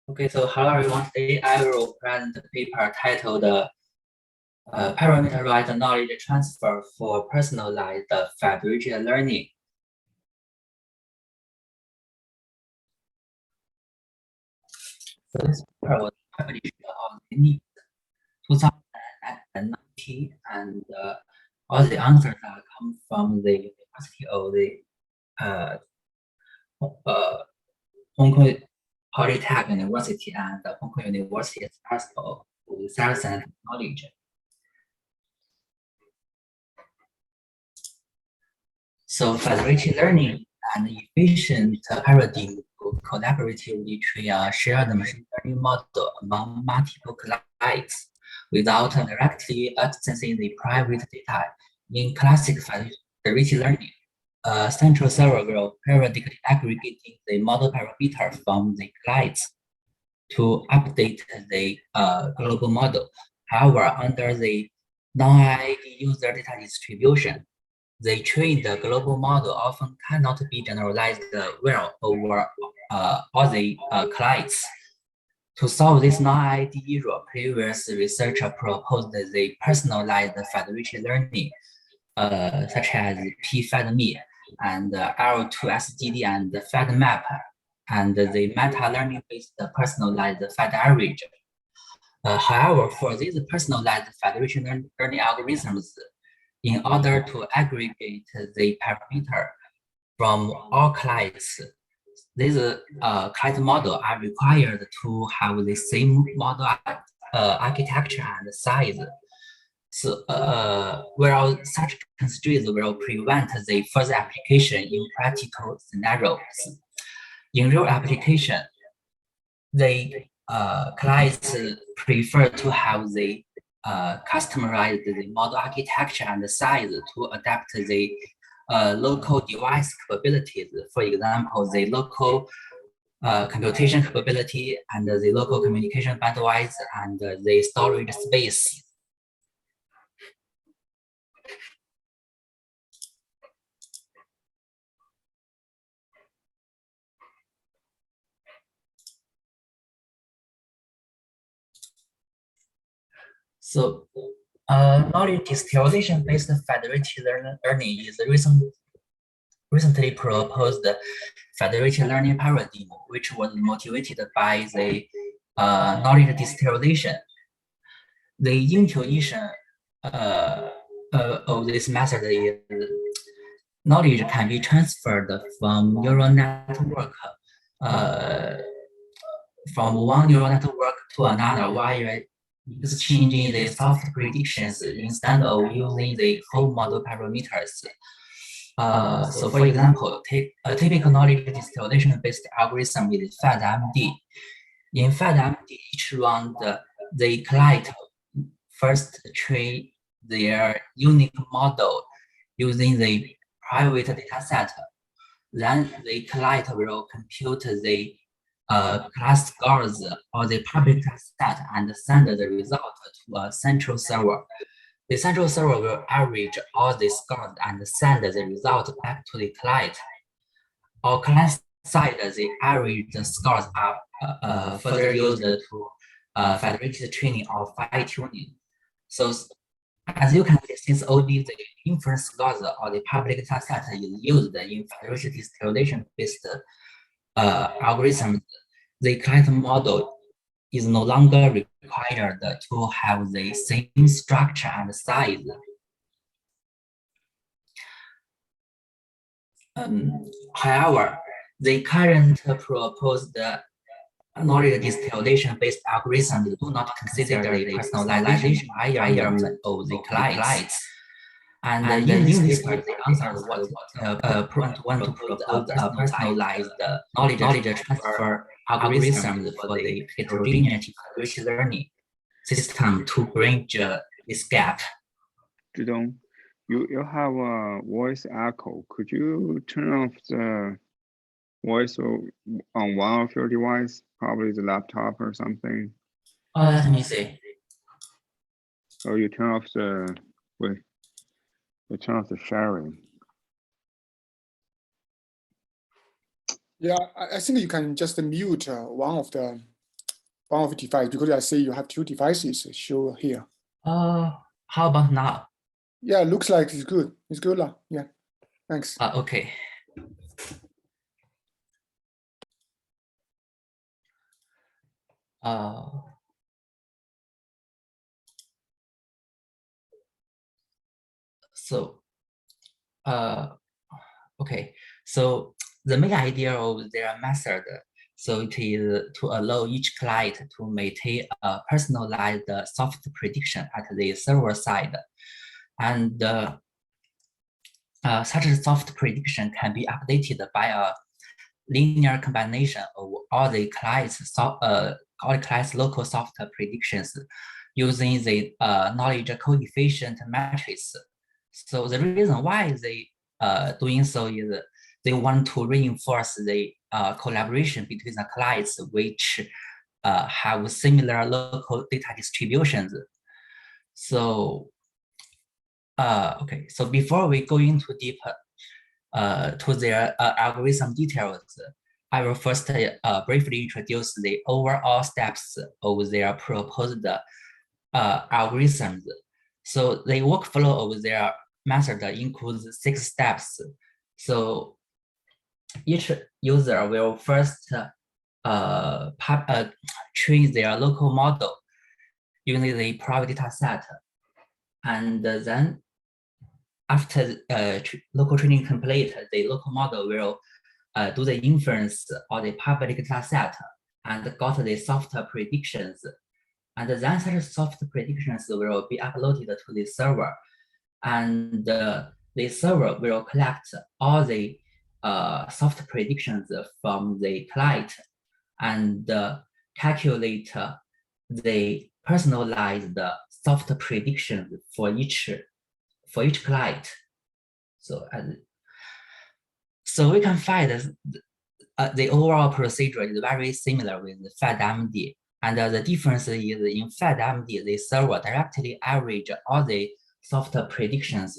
Okay, so hello everyone. Today I will present a paper titled Parameterized Knowledge Transfer for Personalized Federated Learning. So this paper was published on the 2019, and all the answers are come from the University of the Hong Kong Polytech University and the Hong Kong University School of Science and Technology. So federated learning and efficient paradigm to collaboratively train a shared machine learning model among multiple clients without directly accessing the private data. In classic federated learning, a central server will periodically aggregating the model parameter from the clients to update the global model. However, under the non-IID user data distribution, the trained global model often cannot be generalized well over all the clients. To solve this non-IID issue, previous researcher proposed the personalized federated learning, such as PFEDME and L2SGD and FedMap, and the meta-learning-based personalized Fed-average. However, for these personalized federation learning algorithms, in order to aggregate the parameter from all clients, these client model are required to have the same model architecture and size. So, whereas such constraints will prevent the further application in practical scenarios. In real application, the clients prefer to have the customize the model architecture and the size to adapt the local device capabilities. For example, the local computation capability and the local communication bandwidth and the storage space. So, knowledge distillation-based federated learning is recently proposed federated learning paradigm, which was motivated by the knowledge distillation. The intuition of this method is knowledge can be transferred from neural network from one neural network to another while exchanging the soft predictions instead of using the whole model parameters. So for example, take a typical knowledge distillation-based algorithm is FedMD. In FedMD, each round, the client first train their unique model using the private data set. Then the client will compute the class scores or the public data set and send the result to a central server. The central server will average all the scores and send the result back to the client. On client side, the average scores are further used to federated training or fine-tuning. So as you can see, since only the inference scores or the public data set is used in federated distillation-based algorithms, the client model is no longer required to have the same structure and size. However, the current proposed knowledge distillation-based algorithms do not consider the personalization requirement of the clients. And in this paper, the answer was want to propose a personalized knowledge transfer algorithm for the heterogeneous learning system to bridge this gap. Zhidong, you have a voice echo. Could you turn off the voice on one of your device, probably the laptop or something? Let me see. Or you turn off the sharing. Yeah, I think you can just mute one of the device, because I see you have two devices show here. How about now? Yeah, looks like it's good. It's good now. Yeah, thanks. Okay. So, okay. So the main idea of their method, so it is to allow each client to maintain a personalized soft prediction at the server side, and such a soft prediction can be updated by a linear combination of all the client's local soft predictions using the knowledge coefficient matrix. So the reason why they doing so is they want to reinforce the collaboration between the clients which have similar local data distributions. So okay, so before we go into deeper to their algorithm details, I will first briefly introduce the overall steps of their proposed algorithms. So the workflow of their method includes 6 steps. So each user will first train their local model using the private data set, and then after local training complete, the local model will do the inference on the public data set and got the soft predictions. And then such soft predictions will be uploaded to the server. And the server will collect all the soft predictions from the client and calculate the personalized soft predictions for each client. So we can find the overall procedure is very similar with the FedMD. And the difference is in FedMD, the server directly average all the soft predictions.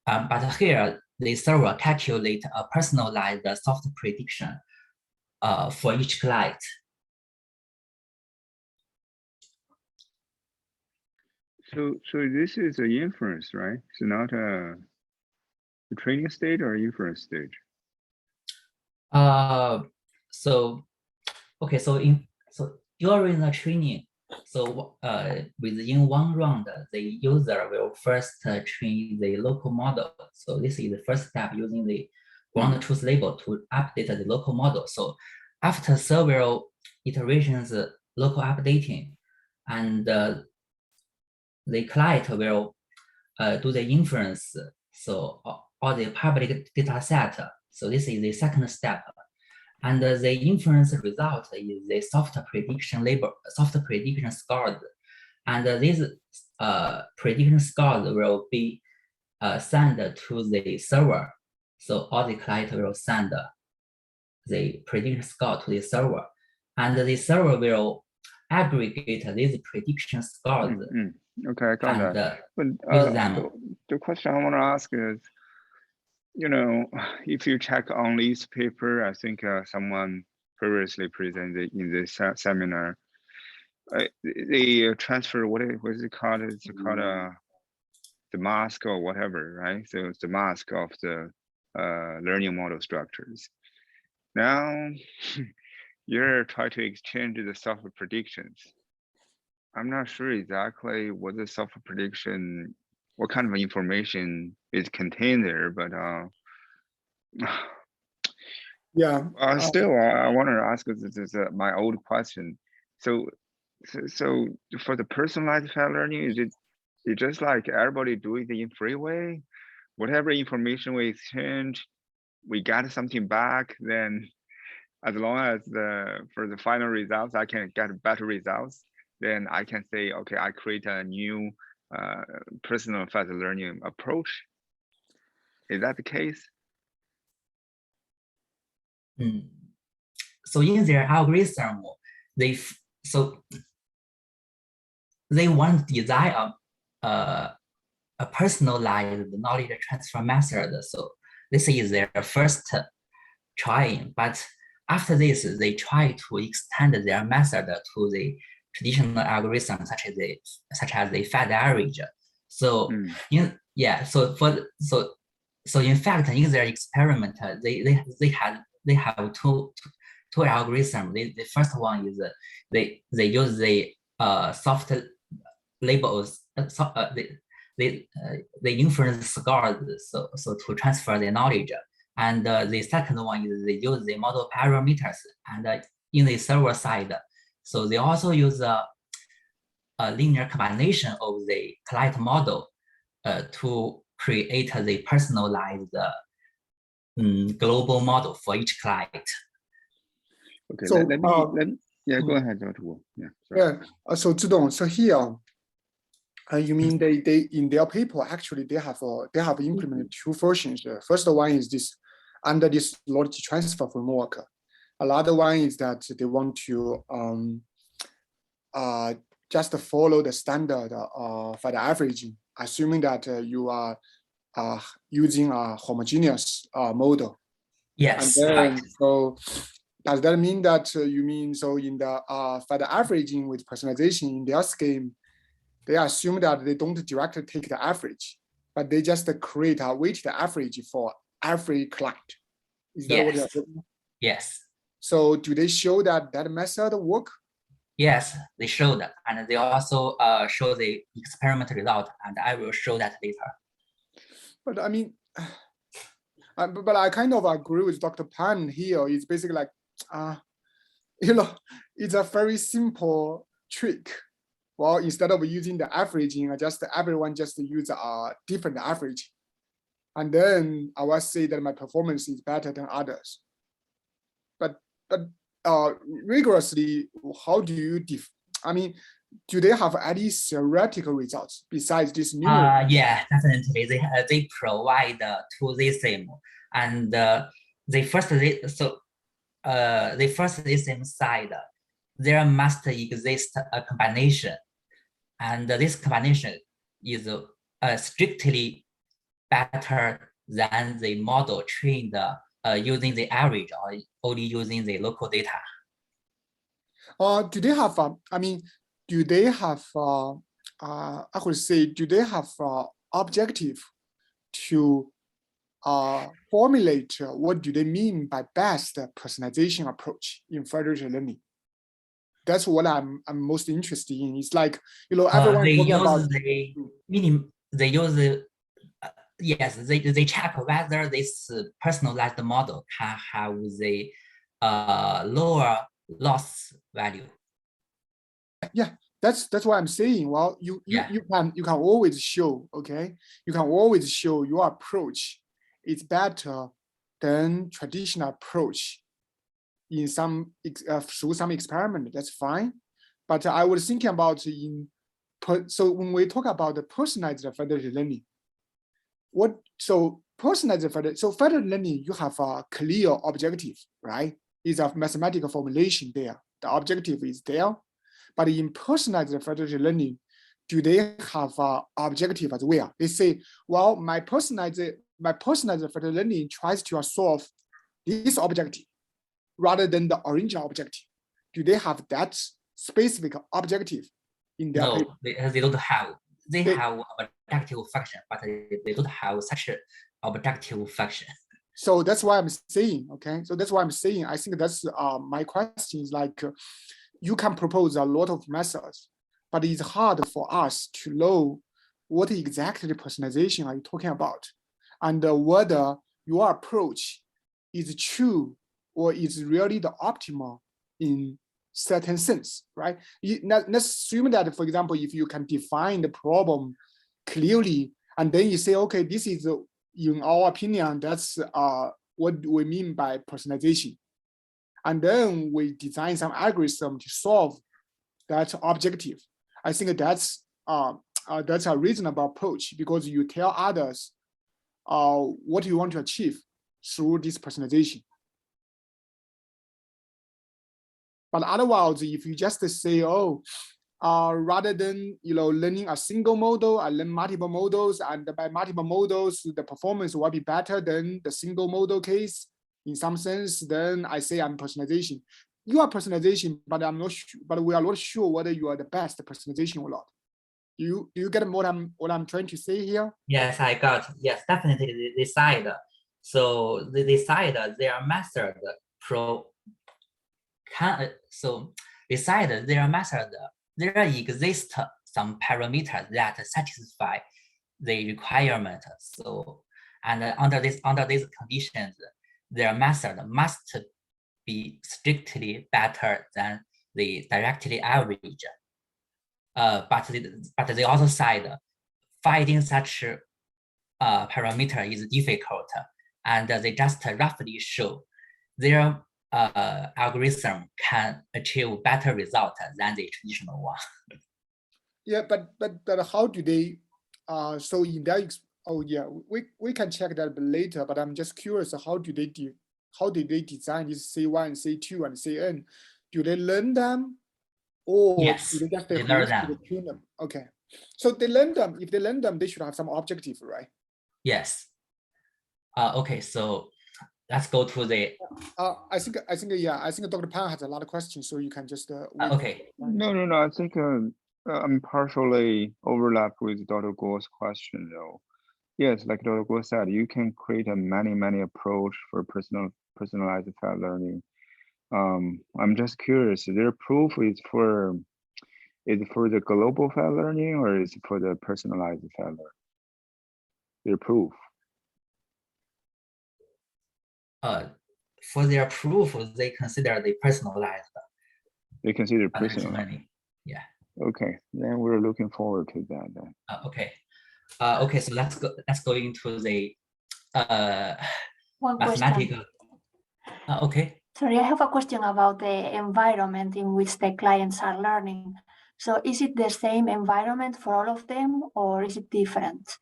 But here, the server calculate a personalized soft prediction for each client. So this is an inference, right? It's not a training stage or inference stage. So okay, so during the training, so within one round, the user will first train the local model. So this is the first step, using the ground truth label to update the local model. So after several iterations, local updating, and the client will do the inference. So all the public data set. So this is the second step. And the inference result is the soft prediction label, soft prediction scores. And these prediction scores will be sent to the server. So all the client will send the prediction score to the server. And the server will aggregate these prediction scores. Okay, I got that. But the question I want to ask is, you know, if you check on this paper, I think someone previously presented in this seminar, they transfer, what is it called? It's called the mask or whatever, right? So it's the mask of the learning model structures. Now, you're trying to exchange the software predictions. I'm not sure exactly what the software prediction, what kind of information is contained there, but yeah. Still, I want to ask this my old question. So for the personalized learning, is it just like everybody doing it in freeway? Whatever information we exchange, we got something back. Then, as long as for the final results, I can get better results. Then I can say, okay, I create a new personalized learning approach. Is that the case? So in their algorithm, they want to design a personalized knowledge transfer method. So this is their first trying. But after this, they try to extend their method to the traditional algorithm, such as the Fed average. So so in fact, in their experiment, they have two algorithms. The first one is they use the soft labels, they inference scores so to transfer the knowledge. And the second one is they use the model parameters, and in the server side, so they also use a linear combination of the client model to create the personalized global model for each client. Okay, So, let me go ahead, Dr. Wu. Yeah, sorry. Yeah. So Zhidong, so here, you mean they in their paper actually they have implemented two versions. The first one is this under this logic transfer framework. Another one is that they want to just follow the standard for the averaging, assuming that you are using a homogeneous model. Yes, and then, right. So does that mean that you mean so in the for the averaging with personalization in their scheme, they assume that they don't directly take the average, but they just create a weighted average for every client? Is that what you're saying? Yes. So do they show that that method work? Yes, they show that, and they also show the experiment result, and I will show that later. But I mean, but I kind of agree with Dr. Pan here. It's basically like, it's a very simple trick. Well, instead of using the averaging, everyone just use a different average. And then I will say that my performance is better than others. But rigorously, how do you do they have any theoretical results besides this numerical? Yeah, definitely. They provide to the same, and the first system side, there must exist a combination, and this combination is strictly better than the model trained using the average or only using the local data. Do they have? Do they have? I would say, do they have objective to formulate what do they mean by best personalization approach in federated learning? That's what I'm most interested in. It's like, everyone they talking use about the minim. They use the yes. They check whether this personalized model can have the lower loss value. Yeah, that's what I'm saying. Well, you can always show, okay, you can always show your approach is better than traditional approach in some through some experiment. That's fine. But I was thinking about so when we talk about the personalized federated learning, federated learning, you have a clear objective, right? It's a mathematical formulation there. The objective is there. But in personalized federated learning, do they have an objective as well? They say, well, my personalized federated learning tries to solve this objective rather than the original objective. Do they have that specific objective in their paper? No, they don't have. They have objective function, but they don't have such an objective function. So that's why I'm saying, okay? So that's why I'm saying, I think that's my question is like, you can propose a lot of methods, but it's hard for us to know what exactly personalization are you talking about, and whether your approach is true or is really the optimal in certain sense, right? Let's assume that, for example, if you can define the problem clearly, and then you say, okay, this is, in our opinion, that's what we mean by personalization. And then we design some algorithm to solve that objective. I think that's a reasonable approach, because you tell others what you want to achieve through this personalization. But otherwise, if you just say, rather than learning a single model, I learn multiple models, and by multiple models, the performance will be better than the single model case, in some sense, then I say I'm personalization. You are personalization, but I'm not sure, but we are not sure whether you are the best personalization or not. Do you get what I'm trying to say here? Yes, I got. Yes, definitely they decide. So they decide their method so beside their method, there exist some parameters that satisfy the requirement. So, and under these conditions, their method must be strictly better than the directly average. But they also said finding such parameter is difficult, and they just roughly show their algorithm can achieve better result than the traditional one. Yeah, but how do they? So in their oh yeah, we can check that later. But I'm just curious, how did they design this C1, C2, and Cn? Do they learn them, or Yes, do they just they learn them. tune them? Okay, so they learn them. If they learn them, they should have some objective, right? Yes. Okay, so let's go to the. I think yeah. I think Dr. Pan has a lot of questions, so you can just Okay. No. I think I'm partially overlap with Dr. Guo's question though. Yes, like Dr. Guo said, you can create a many approach for personalized fat learning. I'm just curious, their proof is for the global fat learning or is it for the personalized fat learning? Their proof. For their proof, they consider the personalized. They consider personalized. Learning. Yeah. Okay, then we're looking forward to that then. Okay. Okay, so let's go into the One mathematical. question. Okay. Sorry, I have a question about the environment in which the clients are learning. So is it the same environment for all of them, or is it different?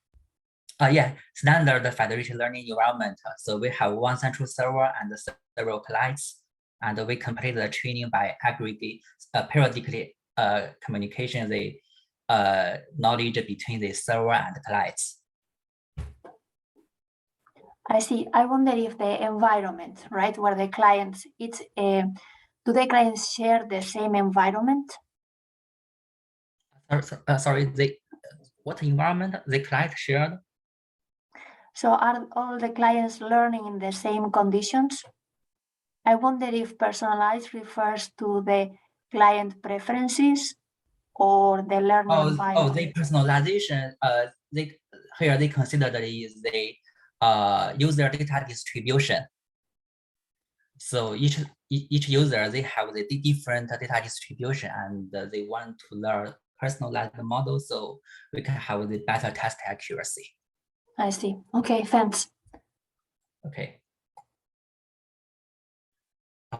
Yeah, standard federated learning environment. So we have one central server and several clients, and we complete the training by aggregate periodically communication the knowledge between the server and the clients. I see. I wonder if the environment, right, where the clients, do the clients share the same environment? Sorry, what environment the client shared? So are all the clients learning in the same conditions? I wonder if personalized refers to the client preferences or the learning environment. The personalization, they consider that is the user data distribution. So each user, they have the different data distribution and they want to learn personalized model so we can have the better test accuracy. I see. Okay, thanks. Okay.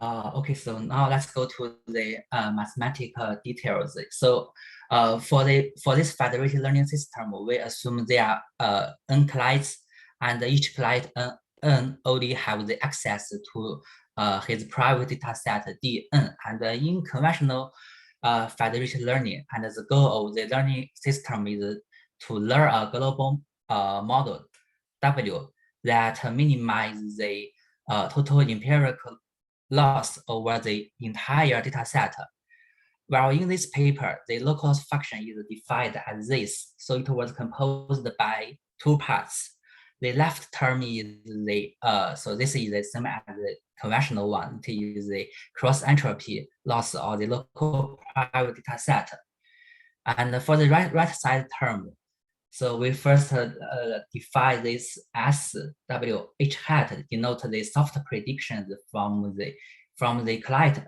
Okay, so now let's go to the mathematical details. So for this federated learning system, we assume there are n clients, and each client n only have the access to his private data set Dn. And in conventional federated learning, and the goal of the learning system is to learn a global model W that minimizes the total empirical loss over the entire data set. While in this paper, the local function is defined as this. So it was composed by two parts. The left term is the, so this is the same as the conventional one. It is the cross entropy loss of the local private data set. And for the right side term, so we first define this as WH hat denote the soft predictions from the client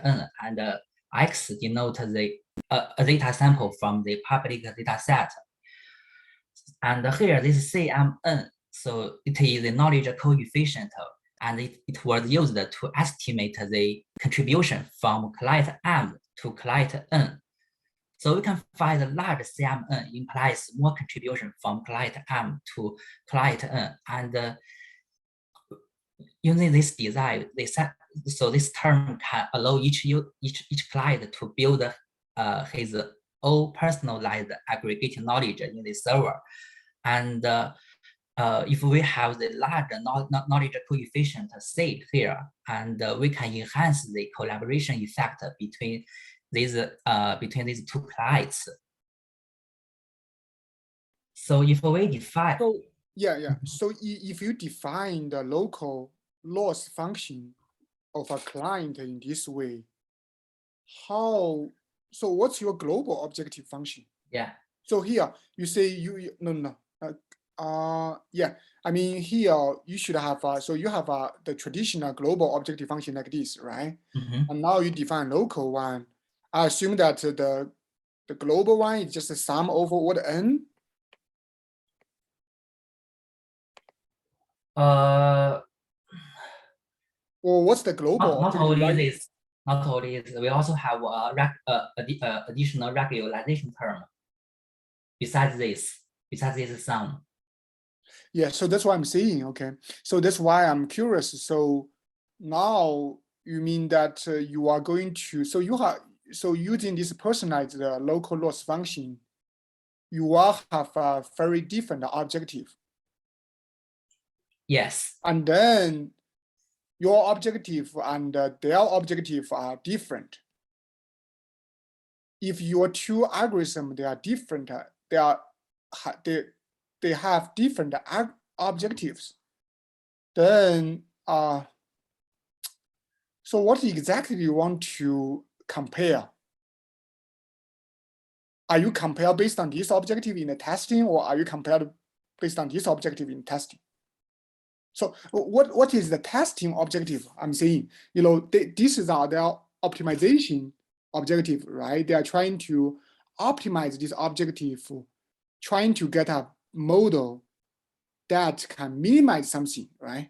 n, and X denote the a data sample from the public data set. And here this CMN, so it is the knowledge coefficient, and it was used to estimate the contribution from client M to client N. So we can find the large CMN implies more contribution from client M to client N. And using this design, so this term can allow each client to build his own personalized aggregate knowledge in the server. And if we have the larger knowledge coefficient set here, and we can enhance the collaboration effect between these two clients. So if we define, So yeah. So if you define the local loss function of a client in this way, so what's your global objective function? yeah, So here you say no. Yeah, I mean here you should have so you have the traditional global objective function like this, right? And now you define local one. I assume that the global one is just a sum over what n? Or what's the global not objective? only Right? this, we also have additional regularization term besides this sum. Yeah, so that's what I'm saying. Okay, so that's why I'm curious. So now you mean that you are going to using this personalized local loss function, you will have a very different objective, Yes. and then your objective and their objective are different. If your two algorithms they are different, they have different objectives, then so what exactly do you want to compare? Are you compare based on this objective in the testing, or are you compared based on this objective in testing? So what is the testing objective? I'm saying, this is their optimization objective, right? They are trying to optimize this objective, trying to get a model that can minimize something, right?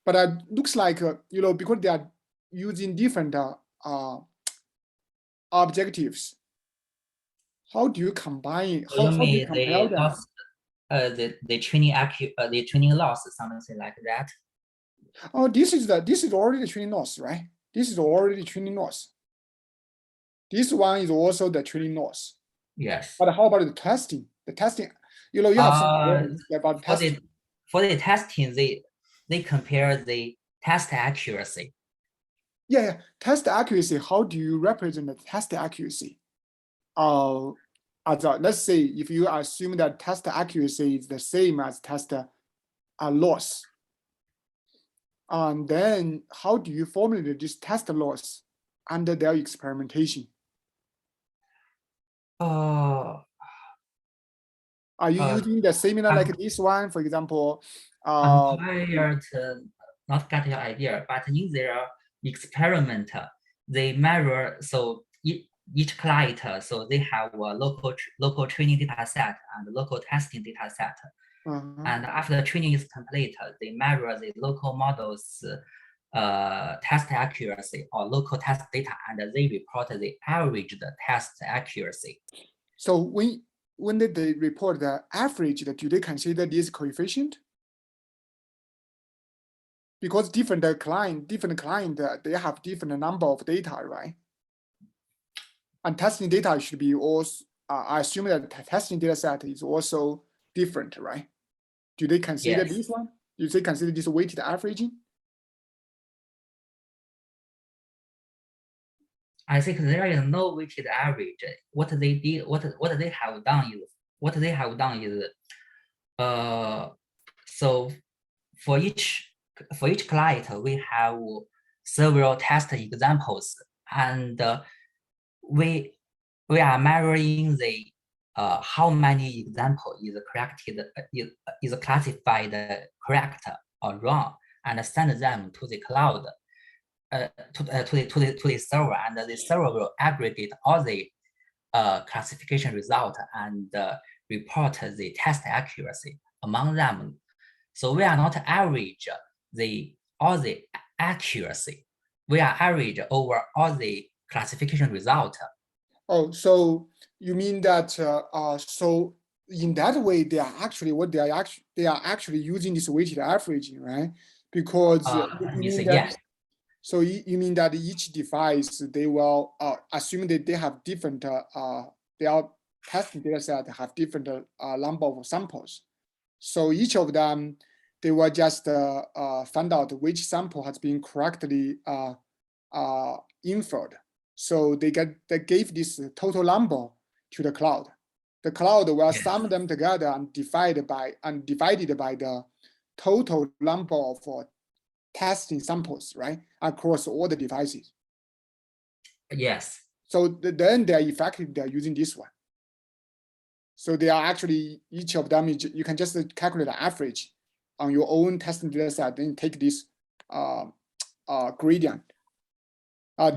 But it looks like, because they are using different objectives, how do you combine? So How do you compare them? lost the training loss, something like that. Oh, this is already the training loss, right? This is already training loss. This one is also the training loss. Yes. But how about the testing? The testing, you have some about testing. For the testing, they compare the test accuracy. Yeah, test accuracy. How do you represent the test accuracy? Let's say if you assume that test accuracy is the same as test loss, and then how do you formulate this test loss under their experimentation? Are you using the similar like this one, for example? I'm tired to not get your idea, but in their experiment, they measure, so each client, so they have a local training data set and local testing data set. And after the training is complete, they measure the local models test accuracy or local test data, and they report the average test accuracy. So when did they report the average, do they consider this coefficient? Because different client, they have different number of data, right? And testing data should be also, I assume that testing data set is also different, right? Do they consider this one? Do they consider this weighted averaging? I think there is no weighted average. What they did, what they have done is, so for each client we have several test examples, and we are measuring the how many example is corrected is classified correct or wrong, and send them to the cloud. To the server, and the server will aggregate all the classification result and report the test accuracy among them. So we are not average all the accuracy. We are average over all the classification result. Oh, so you mean that so in that way they are actually they are actually using this weighted averaging, right? Because Yes. So you mean that each device, they will assume that they have different, their testing data set have different number of samples. So each of them, they will just find out which sample has been correctly inferred. So they gave this total number to the cloud. The cloud will sum them together and divided by the total number of testing samples, right, across all the devices. Yes. So then they're effective. They're using this one. So they are actually, each of them, you can just calculate the average on your own testing data set, then take this gradient,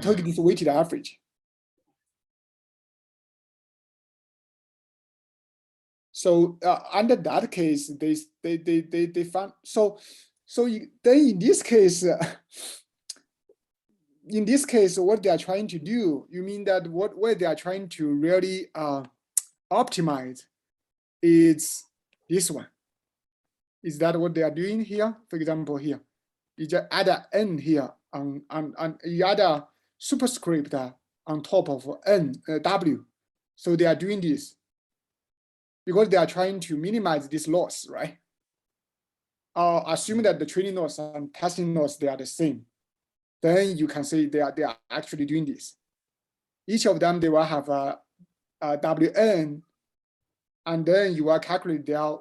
take this weighted average. So under that case, they found, then in this case, what they are trying to do, you mean that what they are trying to really optimize is this one. Is that what they are doing here? For example, here, you just add an n here and you add a superscript on top of n w. So they are doing this because they are trying to minimize this loss, right? Assuming that the training loss and testing loss, they are the same, then you can say they are actually doing this. Each of them, they will have a wn, and then you will calculate their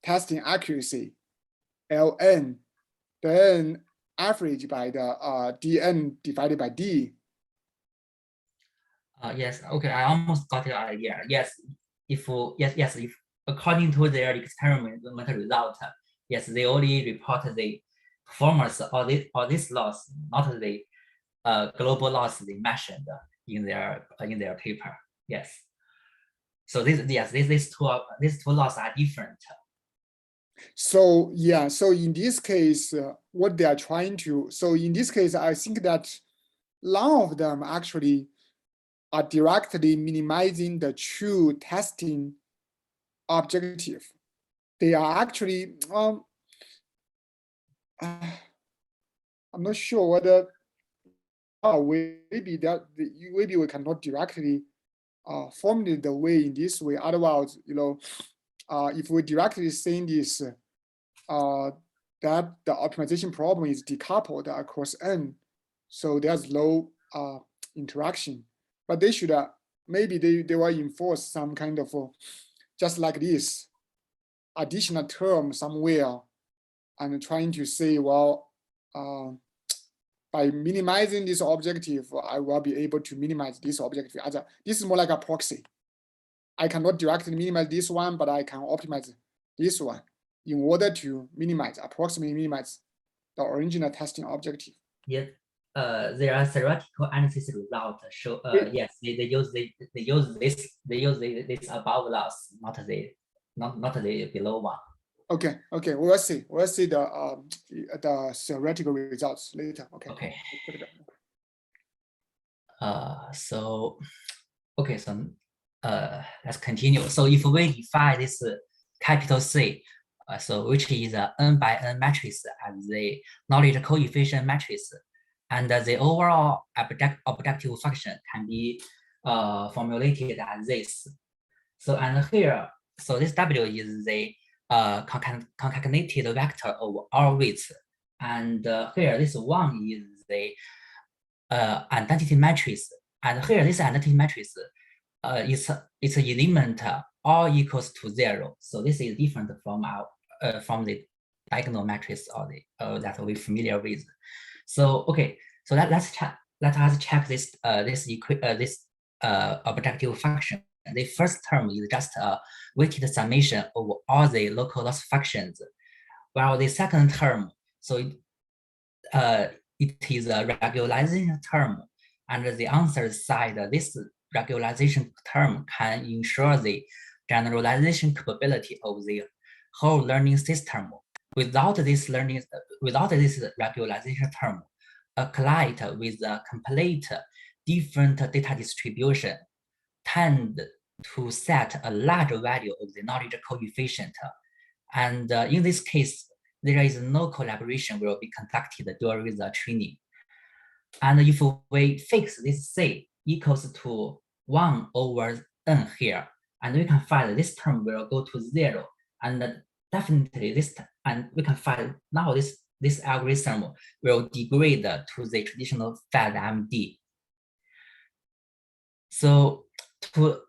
testing accuracy, ln, then average by the dn divided by d. Yes. Okay. I almost got your idea. Yes. If according to their experiment result, yes, they only report the performance or this loss, not the global loss they mentioned in their paper. Yes. So these two laws are different. So yeah, so in this case, what they are trying to, so in this case, I think that none of them actually are directly minimizing the true testing objective. They are actually, I'm not sure whether, maybe we cannot directly formulate the way in this way. Otherwise, if we directly saying this, that the optimization problem is decoupled across n, so there's low interaction. But they should maybe they will enforce some kind of just like this additional term somewhere, and trying to say, well, by minimizing this objective, I will be able to minimize this objective. This is more like a proxy. I cannot directly minimize this one, but I can optimize this one in order to approximately minimize the original testing objective. Yes. There are theoretical analysis results show. Yes, they use this above loss, not the below one. Okay. We'll see the theoretical results later. Okay. So let's continue. So if we define this capital C, so which is a n by n matrix as the knowledge coefficient matrix, and the overall objective function can be formulated as this. So and here, so this W is the concatenated vector of all weights, and here this one is the identity matrix, and here this identity matrix its element all equals to 0. So this is different from our from the diagonal matrix or the that we're familiar with. So okay, so let us check this objective function. The first term is just a weighted summation of all the local loss functions, while the second term, so it is a regularization term, and the answer side, this regularization term can ensure the generalization capability of the whole learning system. Without this regularization term, a client with a complete different data distribution tend to set a large value of the knowledge coefficient. And in this case, there is no collaboration will be conducted during the training. And if we fix this C equals to 1 over n here, and we can find this term will go to 0, and definitely and we can find now this algorithm will degrade to the traditional FedMD. So to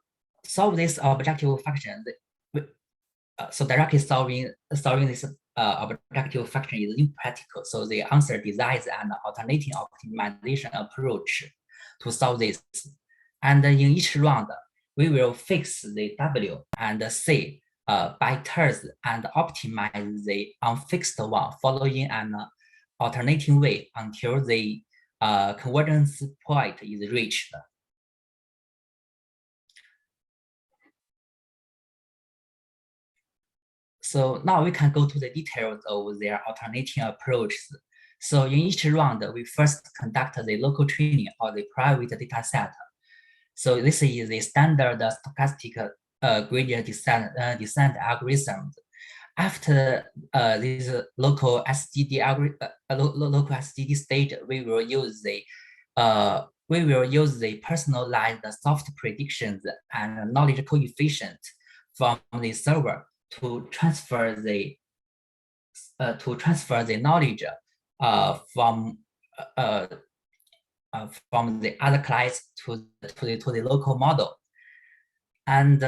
solve this objective function, so directly solving this objective function is impractical. So the answer designs an alternating optimization approach to solve this. And in each round, we will fix the W and C by turns and optimize the unfixed one following an alternating way until the convergence point is reached. So now we can go to the details of their alternating approaches. So in each round, we first conduct the local training of the private data set. So this is the standard stochastic gradient descent algorithm. After this local SGD local SGD stage, we will use the personalized soft predictions and knowledge coefficient from the server to transfer the knowledge from the other clients to the local model. And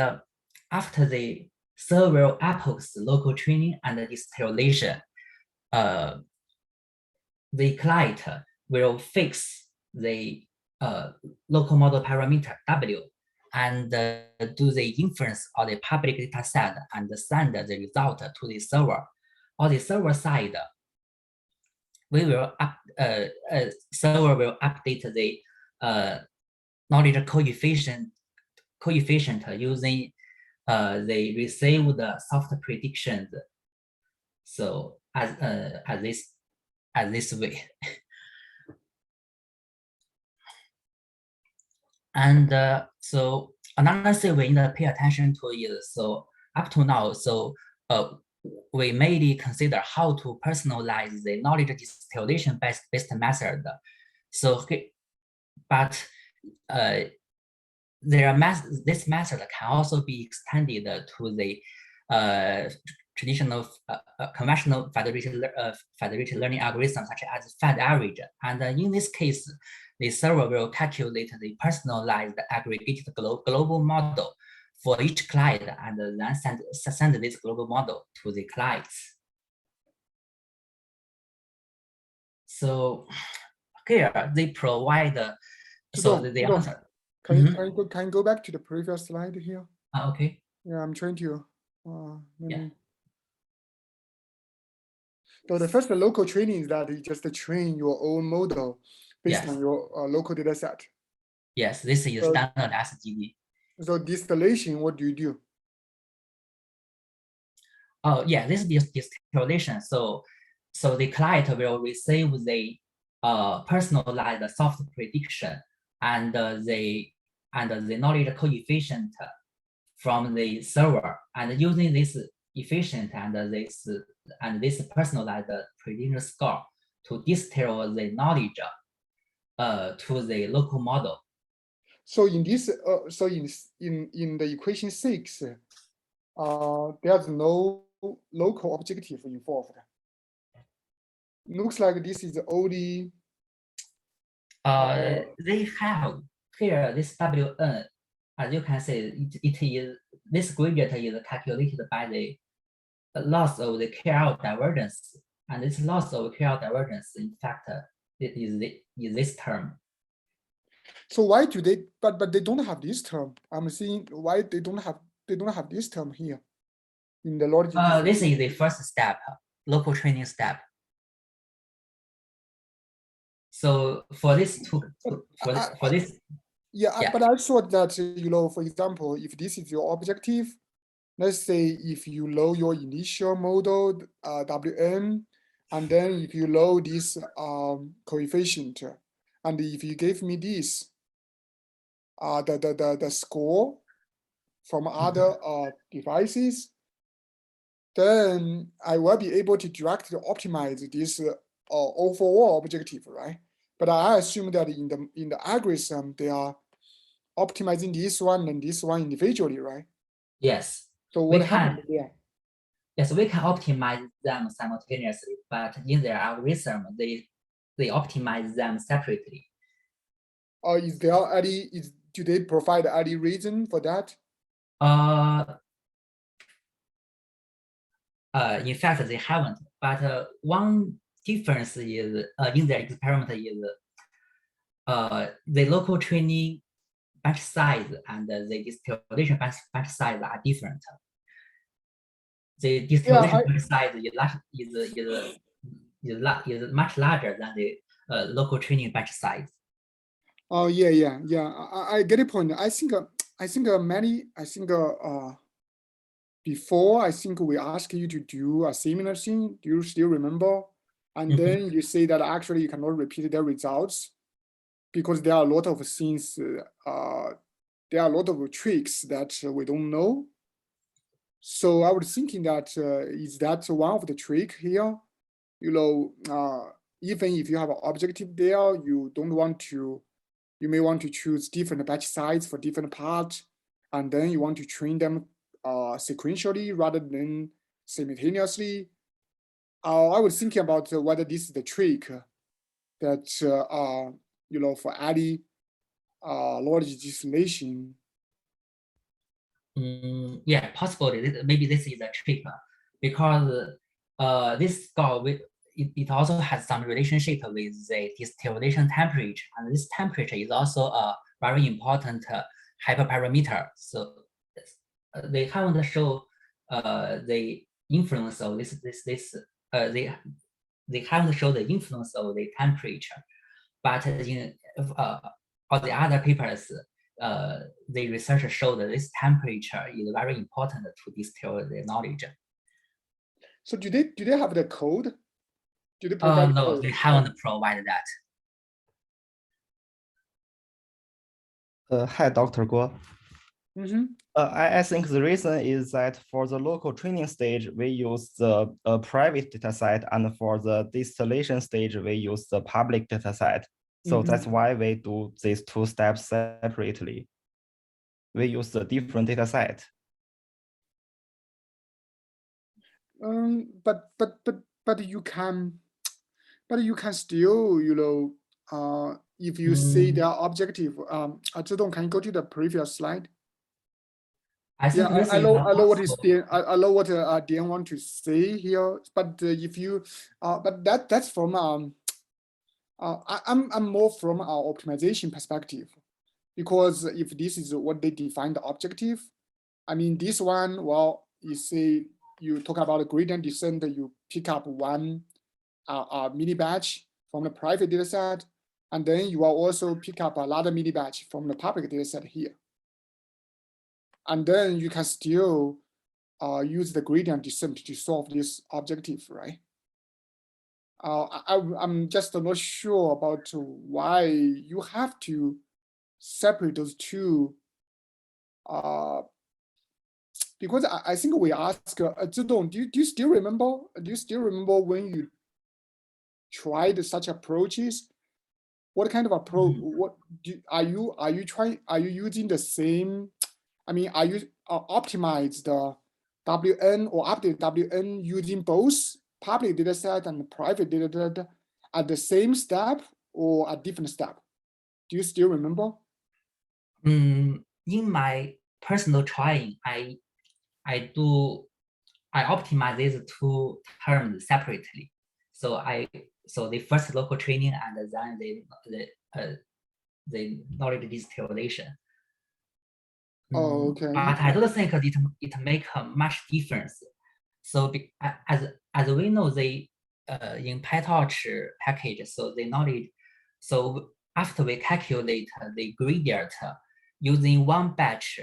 after the several epochs local training and distillation, the client will fix the local model parameter W and do the inference of the public data set and send the result to the server. On the server side, we will server will update the knowledge coefficient using the received soft predictions. So as this way. And so another thing we need to pay attention to is, so up to now, so we mainly consider how to personalize the knowledge distillation based method. So, but this method can also be extended to the traditional conventional federated learning algorithms such as Federated. And in this case, the server will calculate the personalized aggregated global model for each client and then send this global model to the clients. So here they provide the answer. Can you go back to the previous slide here? Okay. Yeah, I'm trying to. Yeah. So the first local training is that you just train your own model based on your local data set. Yes, this is standard SGD. So distillation, what do you do? Oh yeah, this is distillation. So the client will receive the personalized soft prediction and the knowledge coefficient from the server, and using this efficient and this personalized prediction score to distill the knowledge to the local model. So in this, in the equation 6, there's no local objective involved. Looks like this is only. They have here this Wn, as you can see, it is this gradient is calculated by the loss of the KL divergence, and this loss of KL divergence, in fact, it is this term. So why do they? But they don't have this term. I'm seeing why they don't have this term here in the logic. This is the first step, local training step. So for this for this. Yeah, but I thought that, for example, if this is your objective, let's say if you load your initial model Wn, and then if you load this coefficient, and if you give me this the score from other devices, then I will be able to directly optimize this overall objective, right? But I assume that in the algorithm they are optimizing this one and this one individually, right? Yes. So what happened there? Yes, we can optimize them simultaneously, but in their algorithm, they optimize them separately. Is there any, do they provide any reason for that? In fact, they haven't. But one difference is in their experiment is the local training batch size and the distillation batch size are different. The distillation batch size is much larger than the local training batch size. Oh yeah. I get a point. I think before I think we asked you to do a similar thing. Do you still remember? And then you say that actually you cannot repeat the results because there are a lot of things. There are a lot of tricks that we don't know. So I was thinking that is that one of the trick here? You know, even if you have an objective there, you don't want to. You may want to choose different batch size for different parts, and then you want to train them sequentially rather than simultaneously. I was thinking about whether this is the trick that you know, for any knowledge distillation. Yeah, possibly. Maybe this is a trick because this score it also has some relationship with the distillation temperature, and this temperature is also a very important hyperparameter. So they haven't shown the influence of they haven't shown the influence of the temperature, but in all the other papers, the research showed that this temperature is very important to distill the knowledge. So do they have the code? Do they provide no, code? they haven't provided that. Hi, Dr. Guo. Mm-hmm. I think the reason is that for the local training stage, we use the private dataset, and for the distillation stage, we use the public dataset. So that's why we do these two steps separately. We use the different dataset. But you can still, you know, if you see their objective. Zhidong, can you go to the previous slide? I think I know what is Dan. I know what Dan want to say here, but if you, but that's from I'm more from our optimization perspective, because if this is what they define the objective, I mean this one, well, you say you talk about a gradient descent, you pick up one mini batch from the private data set, and then you will also pick up another mini batch from the public data set here. And then you can still use the gradient descent to solve this objective, right? I'm just not sure about why you have to separate those two. Because I think we asked Zhidong, do you still remember? Do you still remember when you tried such approaches? What kind of approach? What are you trying? Are you using the same? I mean, are you optimize the WN or update WN using both public data set and private data set at the same step or a different step? Do you still remember? In my personal trying, I optimize these two terms separately. So the first local training and then the knowledge distillation. Oh, okay. But I don't think it make much difference. So as we know, they in PyTorch package, so the knowledge. So after we calculate the gradient using one batch,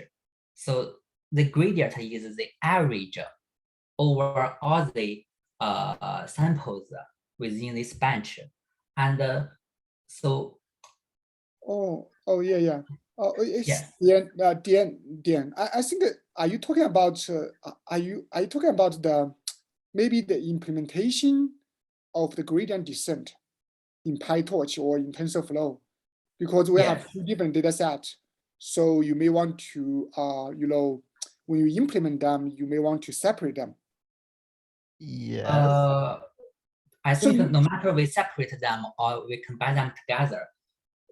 so the gradient is the average over all the samples within this batch, and so. Oh yeah. Yes. Dan, I think that, are you talking about the maybe the implementation of the gradient descent in PyTorch or in TensorFlow? Because we have two different data sets, so you may want to you know, when you implement them, you may want to separate them. Yes. I So think no matter we separate them or we combine them together,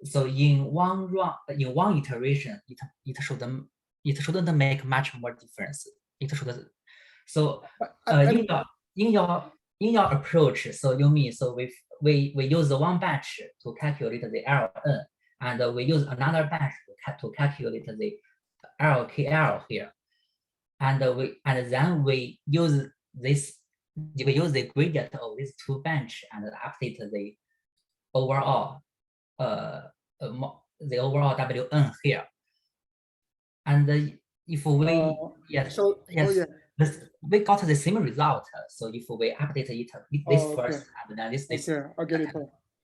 so in one run, in one iteration, it shouldn't make much more difference. It should. So in your approach, so you mean so we use the one batch to calculate the LN, and we use another batch to calculate the LKL here, and then we use the gradient of these two batch and update the overall the overall WN here. And if we yes, so yes, yeah. we got the same result. So if we update it this first and then this okay, I get it.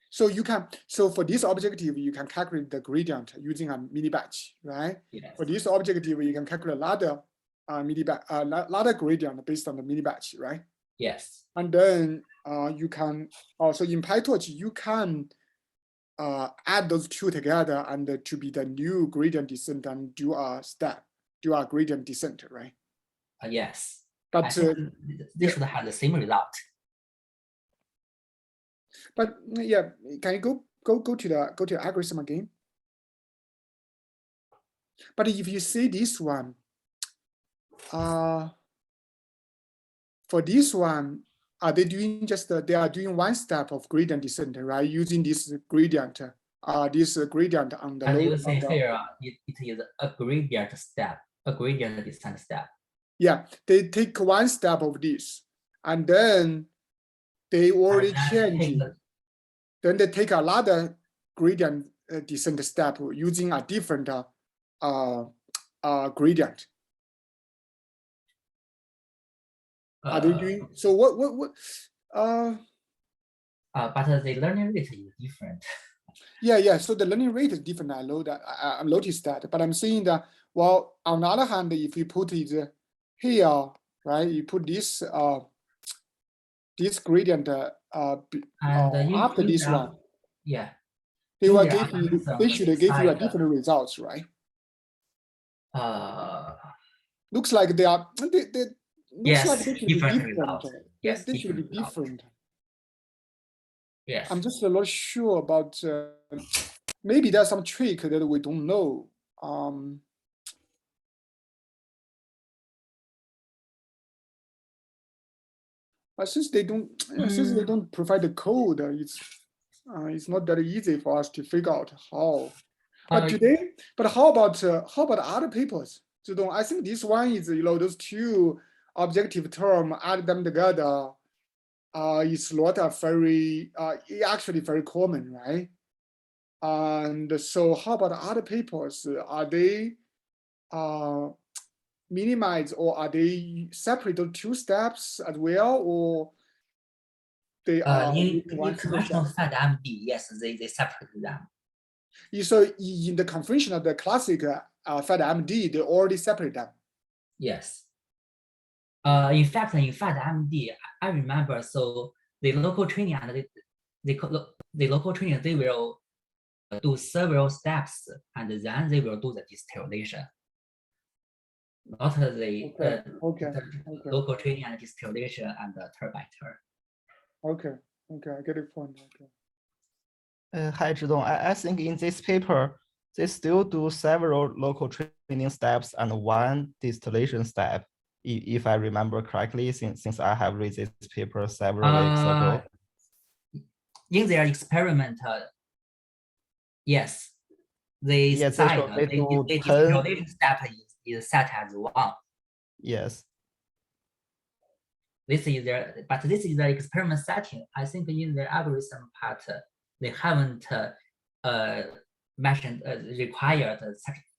So you can, so for this objective, you can calculate the gradient using a mini batch, right? Yes. For this objective, you can calculate ladder ladder gradient based on the mini batch, right? Yes. And then you can also in PyTorch, you can add those two together and to be the new gradient descent and do a gradient descent, right? Yes. But I think they should have the same result. But yeah, can you go to the algorithm again? But if you see this one, for this one, are they doing just they are doing one step of gradient descent, right? Using this gradient on the And low. you see here, it is a gradient step, a gradient descent step. Yeah, they take one step of this, and then they already change it. Then they take another gradient descent step using a different gradient. Are they doing so? What? But the learning rate is different. Yeah. So the learning rate is different. I know that. I noticed that. But I'm saying that. Well, on the other hand, if you put it here, right? You put this this gradient after this one. Yeah. They will give you. They should give you a different results, right? Looks like they are. They yes, like they should different be different. results. Yes, they should be different. Yes. I'm just a lot sure about. Maybe there's some trick that we don't know. But since they don't provide the code, it's not that easy for us to figure out how. But how about other papers? Zhidong, I think this one is those two objective term, add them together. Is not a very actually very common, right? And so how about other papers? Are they minimized, or are they separate two steps as well, or they are in conventional FedMD, yes, they separate them. So in the convention of the classic FedMD, they already separate them. Yes. In fact, in FedMD, I remember, so the local training and the local training, they will do several steps and then they will do the distillation. Not the local training and distillation and the turbine. Okay, I get your point. Okay. Hi, Zhidong. I think in this paper, they still do several local training steps and one distillation step, if I remember correctly, since I have read this paper several weeks ago. In their experiment, yes, they decide the distillation step is set as 1. Yes. This is their experiment setting. I think in the algorithm part, they haven't mentioned required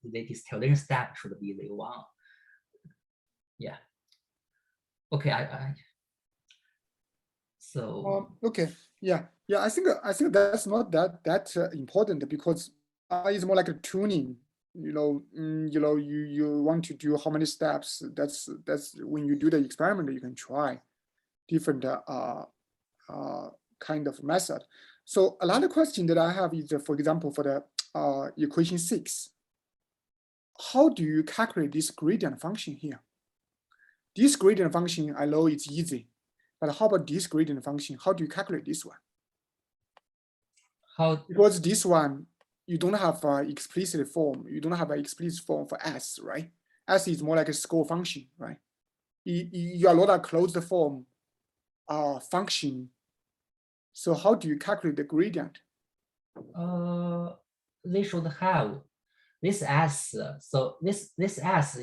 the distillation step should be the 1. Yeah. Okay. So. Okay. Yeah. I think that's not that important, because it's more like a tuning. You want to do how many steps. That's when you do the experiment, you can try different kind of method. So another question that I have is, for example, for the equation 6, how do you calculate this gradient function here? This gradient function, I know it's easy. But how about this gradient function? How do you calculate this one? How? Because this one, you don't have an explicit form. You don't have an explicit form for S, right? S is more like a score function, right? You are not a closed form function. So how do you calculate the gradient? They should have this S. So this S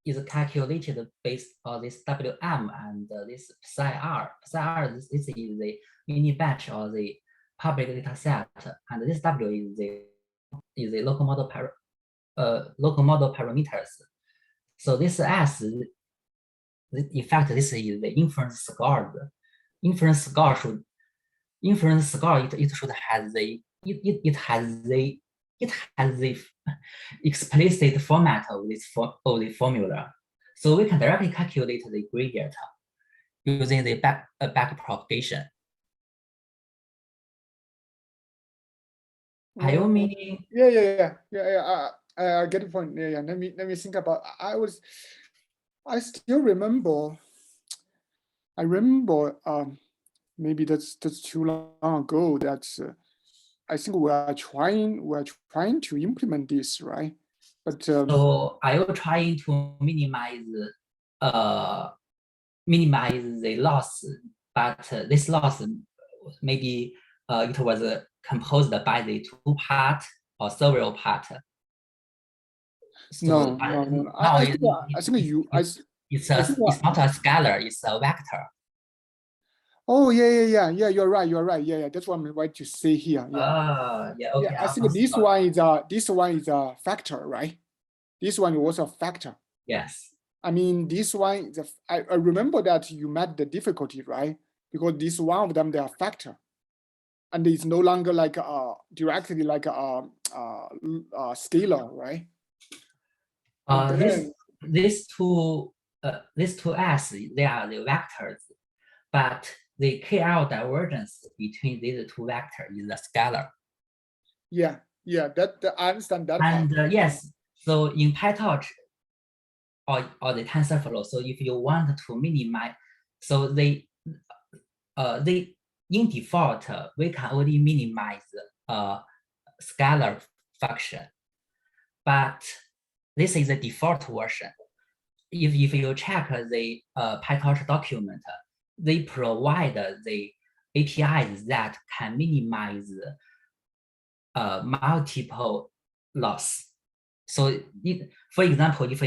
is calculated based on this WM and this psi R. Psi R, this is the mini batch or the public data set, and this W is the local model parameters. So this S, in fact, this is the inference score. Inference score should it should have the it has the explicit format of this of the formula, so we can directly calculate the gradient using the back propagation. Are you meaning? Yeah. I get the point. Yeah. Let me think about. I still remember. I remember. Maybe that's too long ago. That's. I think we are trying to implement this, right? But so are you trying to minimize the loss? But this loss maybe it was composed by the two part or several part. So, no. I think it's not a scalar, it's a vector. Oh yeah. You're right. Yeah. That's what I'm right to say here. Yeah. Okay. I think this one is a factor, right? This one was a factor. Yes. I mean, this one is I remember that you met the difficulty, right? Because this one of them they are factor, and it's no longer like directly like a scalar, right? These two S, they are the vectors, but the KL divergence between these two vectors is a scalar. Yeah. That I understand that. And yes, so in PyTorch or the TensorFlow, so if you want to minimize, so they in default we can only minimize scalar function, but this is the default version. If you check the PyTorch document, they provide the APIs that can minimize multiple loss. So, for example, if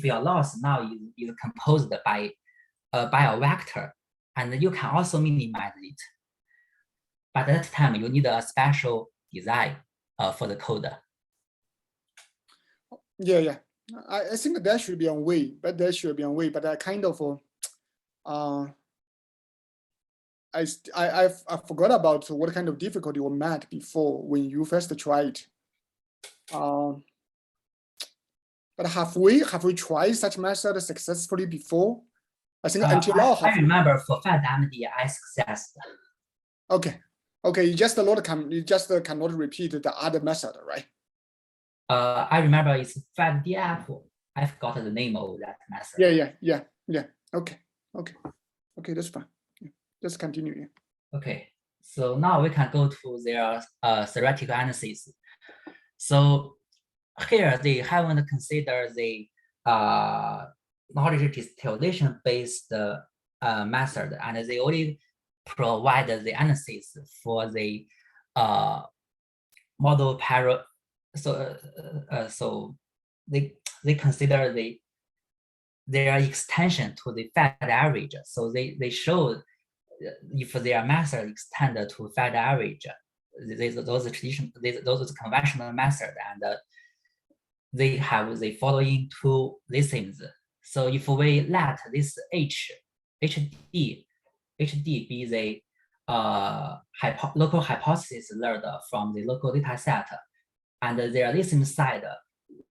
your loss now is composed by a vector, and you can also minimize it, but at that time you need a special design for the code. Yeah. I think that should be on way, but I kind of I forgot about what kind of difficulty we met before when you first tried. But have we tried such method successfully before? I think until now. I remember for FedMD I successed. Okay. You just cannot repeat the other method, right? I remember it's FedDF. I forgot the name of that method. Yeah. Okay, that's fine. Yeah. Just continue. Yeah. Okay, so now we can go to their theoretical analysis. So here they haven't considered the knowledge distillation based method, and they only provide the analysis for the model para. So they consider their extension to the Fed average. So they showed if their method extended to Fed average, those conventional method, and they have the following two theorems. So if we let this HD be the local hypothesis learned from the local data set, and their theorem side,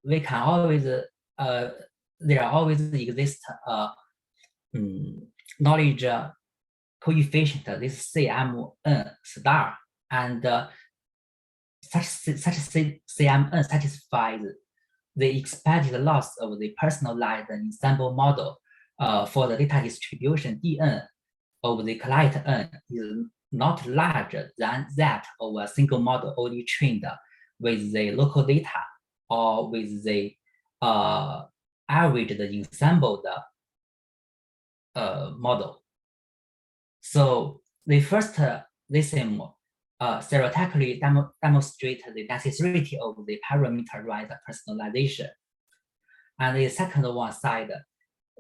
we can always there always exist knowledge coefficient, this CMN star, and such CMN satisfies the expected loss of the personalized ensemble model for the data distribution DN of the client N is not larger than that of a single model only trained with the local data or with the averaged ensembled model. So the first theorem theoretically demonstrate the necessity of the parameterized personalization. And the second one side,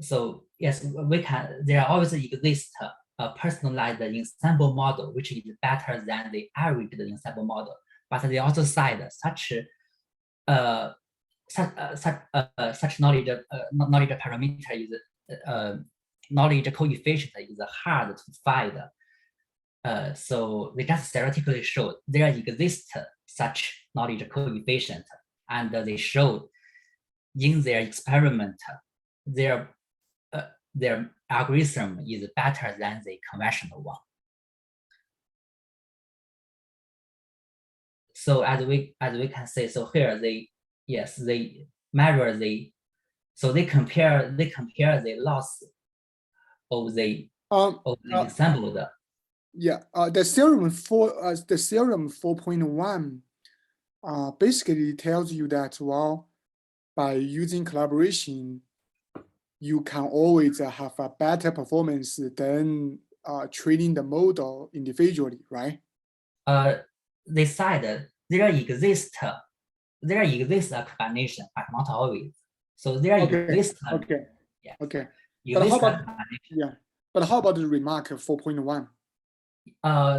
so yes, we can, there always exists a personalized ensemble model, which is better than the average ensemble model. But the other side, such knowledge parameter is knowledge coefficient is hard to find. So they just theoretically showed there exists such knowledge coefficient, and they showed in their experiment their algorithm is better than the conventional one. So as we can say, so here they measure so they compare the loss of the ensembled. Yeah, the theorem 4.1 basically tells you that, well, by using collaboration, you can always have a better performance than training the model individually, right? They said there exists a combination, but not always. So there exists. Okay. Yes. Okay. But how about, but how about the remark 4.1?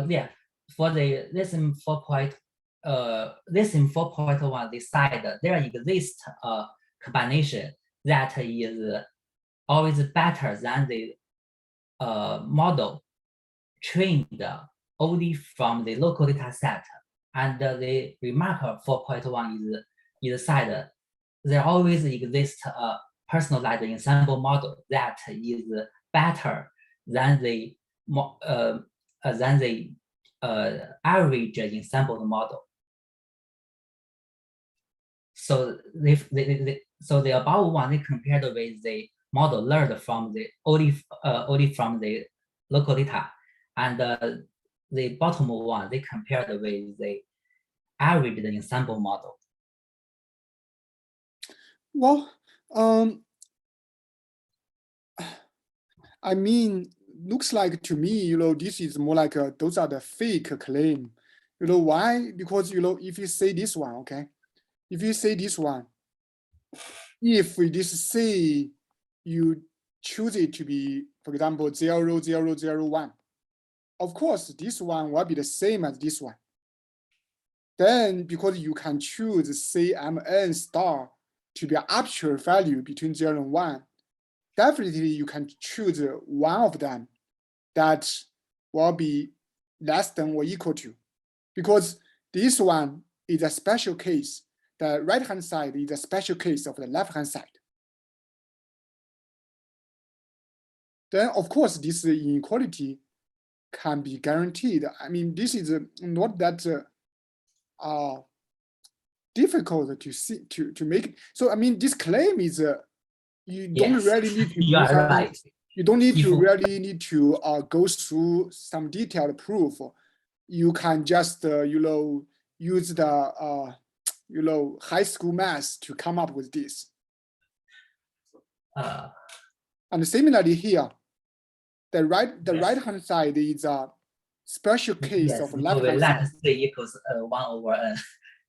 Yeah, for the lesson 4.1, they said there exists a combination that is always better than the model trained only from the local data set. And the remark 4.1 is said there always exists a personalized ensemble model that is better than the average ensemble model. So so the above one they compared with the model learned from the only from the local data, and the bottom one they compared with the average ensemble model. Well, I mean, looks like to me, this is more like those are the fake claim. Why? Because if you say this one, okay, if you say this one, if we just say you choose it to be, for example, 0, 0, 0, 1, of course, this one will be the same as this one. Then, because you can choose CMN star to be an actual value between 0 and 1, definitely you can choose one of them that will be less than or equal to, because this one is a special case. The right-hand side is a special case of the left-hand side. Then, of course, this inequality can be guaranteed. I mean, this is not that difficult to see to make. So, I mean, this claim is you don't really need to. You are right. You don't need to really need to go through some detailed proof. You can just use the high school math to come up with this. And similarly here, the right-hand side is a special case of left-hand side. Let C equals 1 over n.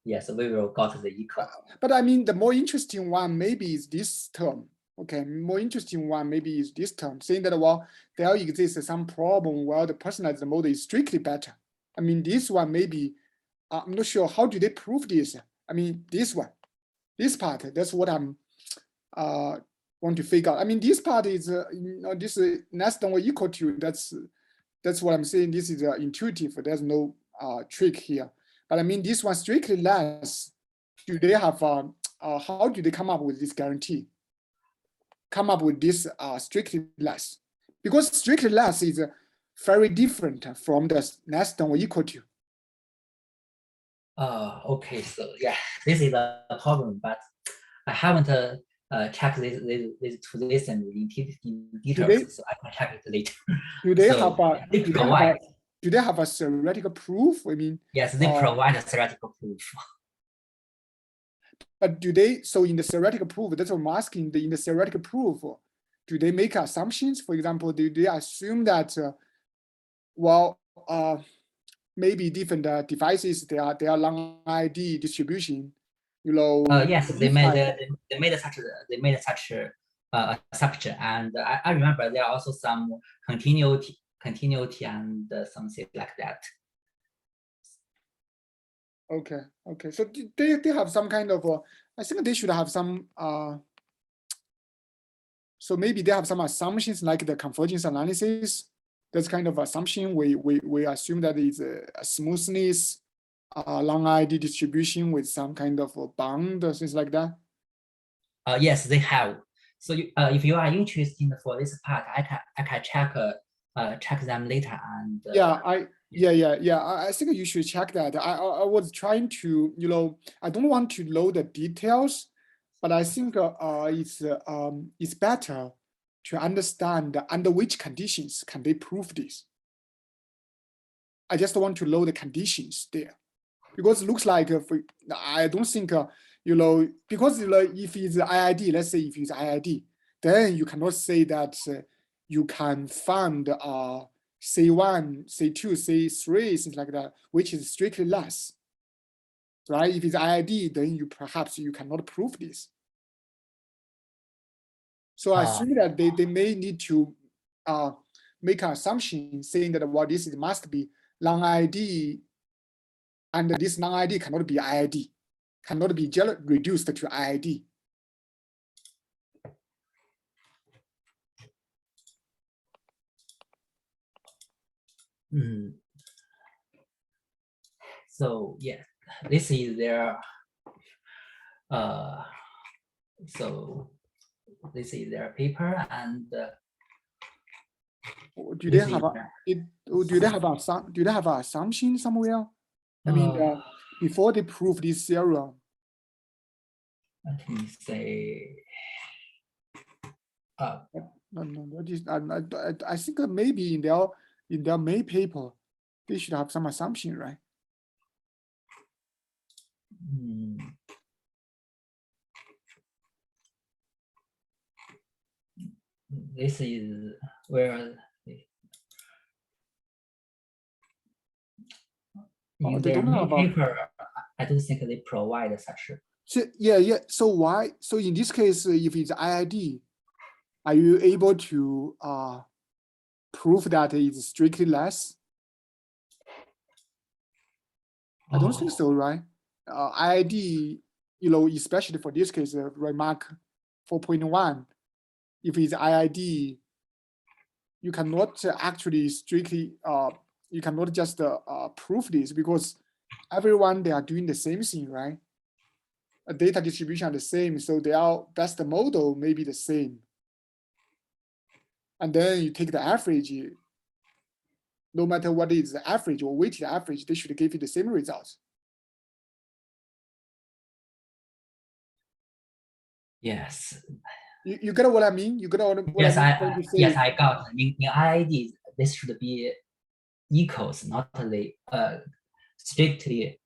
Yes, we will got the equal. But I mean, the more interesting one maybe is this term. Okay, more interesting one maybe is this term, saying that, well, there exists some problem where the personalized model is strictly better. I mean, this one maybe, I'm not sure, how do they prove this? I mean, this one, this part, that's what I'm want to figure out. I mean, this part is, this is less than or equal to, that's what I'm saying. This is intuitive, there's no trick here. But I mean, this one strictly less, do they have, how do they come up with this guarantee? Come up with this strictly less? Because strictly less is very different from the less than or equal to. Okay, so yeah, this is a problem, but I haven't check this to this and in they- details, so I can check it later. Do they So, have a they provide. do they have a theoretical proof? I mean, Yes, they provide a theoretical proof. but do they, so in the theoretical proof, that's what I'm asking, in the theoretical proof, do they make assumptions? For example, do they assume that, maybe different devices, they are long ID distribution, you know? Yes, they made such a assumption, and I remember there are also some continuity and something like that. Okay, okay. So they have some kind of, I think they should have some, so maybe they have some assumptions like the convergence analysis. That's kind of assumption. We assume that it's a smoothness, long ID distribution with some kind of a bound or things like that. Yes, they have. So if you are interested for this part, I can check them later and. I think you should check that. I was trying to, you know, I don't want to know the details, but I think it's better to understand under which conditions can they prove this. I just want to know the conditions there, because it looks like I don't think you know, because if it's IID, let's say if it's IID, then you cannot say that you can find C1, C2, C3, things like that, which is strictly less, right? If it's IID, then perhaps you cannot prove this. So I assume that they may need to make an assumption saying that this must be long ID, and this long ID cannot be IID, cannot be reduced to IID. So yeah, this is their so this is their paper, and do they have an assumption somewhere? I mean, before they prove this theorem. Let me say. I think maybe in their main paper, they should have some assumption, right? This is where in their main paper, I don't think they provide such. So, yeah. So why? So in this case, if it's IID, are you able to prove that it's strictly less? I don't think so, right? IID, you know, especially for this case, remark 4.1, if it's IID, you cannot actually strictly, you cannot just prove this, because everyone, they are doing the same thing, right? A data distribution are the same, so their best model may be the same. And then you take the average, no matter what is the average or weighted average, they should give you the same results. Yes. You get what I mean? You get what yes, I mean? Yes, I got. In IID, this should be equals, not strictly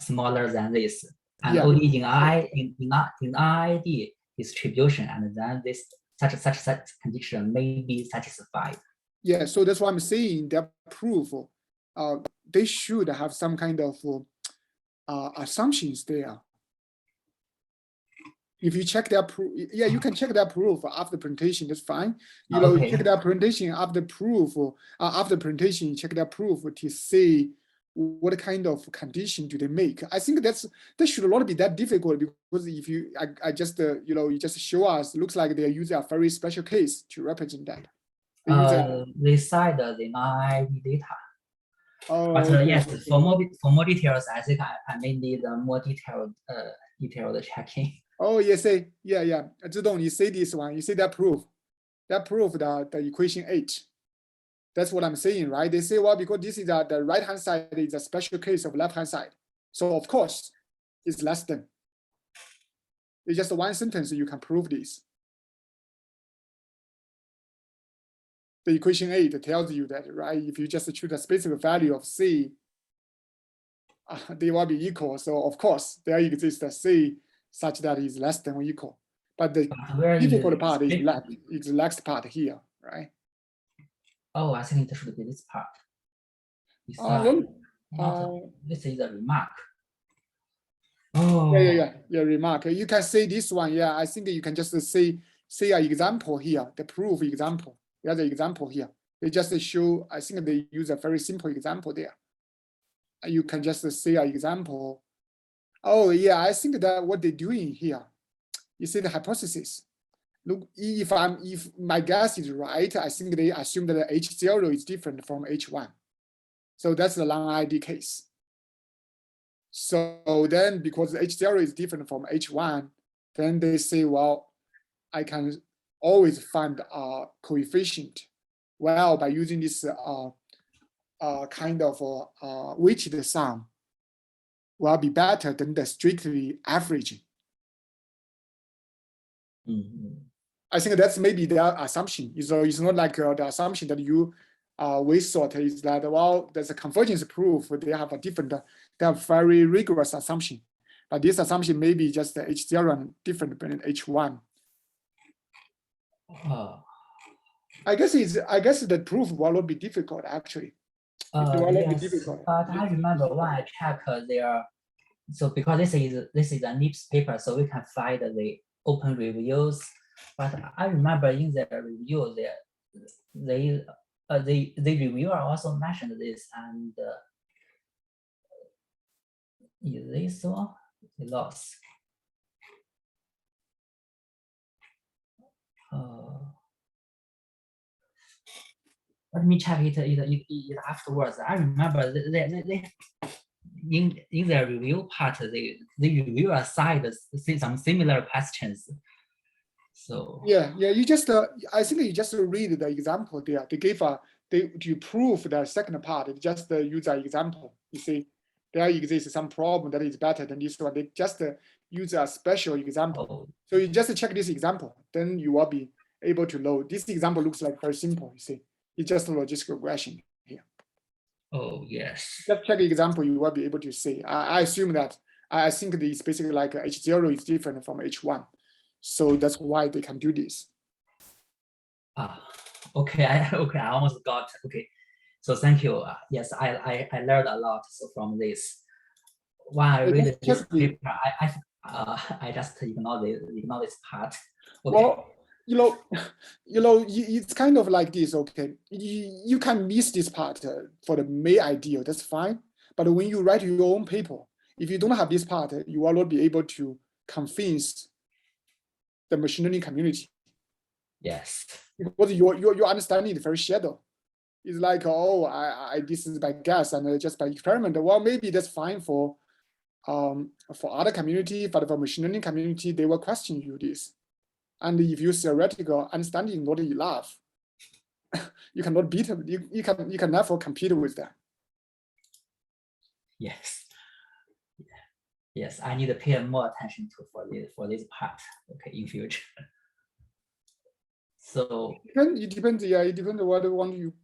smaller than this. And only in IID distribution, and then this such condition may be satisfied. Yeah, so that's why I'm saying their proof, they should have some kind of assumptions there. If you check their proof, yeah, you can check their proof after presentation, that's fine. You know, you check their presentation after proof, after presentation, you check their proof to see what kind of condition do they make. I think that should not be that difficult, because if you, I just, you know, you just show us, looks like they're using a very special case to represent that. They cite the non-IID data. But okay. yes, for more details, I think I may need a more detailed checking. Oh, yes, yeah. Zhidong, you say this one, you say that proof the equation H. That's what I'm saying, right? They say, well, because this is the right-hand side is a special case of left-hand side. So of course, it's less than. It's just one sentence you can prove this. The equation 8 tells you that, right? If you just choose a specific value of C, they will be equal. So of course, there exists a C such that is less than or equal. But the Where difficult part is the next part here, right? Oh, I think it should be this part. This is a remark. Oh. Yeah, remark. You can say this one. Yeah, I think you can just say an example here, the proof example. There's an example here. They just show, I think they use a very simple example there. You can just say an example. Oh yeah, I think that what they're doing here, you see the hypothesis. Look, if my guess is right, I think they assume that H0 is different from H1. So that's the long ID case. So then because H0 is different from H1, then they say, well, I can always find a coefficient. Well, by using this kind of weighted sum will be better than the strictly averaging. I think that's maybe their assumption. So it's not like the assumption that you we thought is that, well, there's a convergence proof. They have a different, they have very rigorous assumption. But this assumption may be just the H0 different than H1. I guess the proof will not be difficult actually. Yes, but I remember when I check their, so because this is a NIPS paper, so we can find the open reviews. But I remember in their review, the reviewer also mentioned this, and is this one? They lost. Let me check it afterwards. I remember they in their review part, the reviewer side see some similar questions. So yeah, you just I think you just read the example there. They gave to prove the second part. They just use an example. You see, there exists some problem that is better than this one. They just use a special example. So you just check this example, then you will be able to know. This example looks like very simple. You see, it's just a logistic regression here. Oh yes. Just check the example, you will be able to see. I assume that I think it's basically like H0 is different from H1. So that's why they can do this. Okay, I almost got, okay. So thank you. Yes, I learned a lot from this. When I read this paper, I just ignore this part. Okay. Well, it's kind of like this. Okay, you can miss this part for the main idea. That's fine. But when you write your own paper, if you don't have this part, you will not be able to convince the machine learning community. Yes. Because your understanding is very shallow. It's like, oh, this is by guess and just by experiment. Well, maybe that's fine for other community, but for machine learning community, they will question you this. And if your theoretical understanding not enough, you cannot beat them. You can never compete with them. Yes. Yes, I need to pay more attention to for this part. Okay, in future. So it depends. Yeah, it depends on what you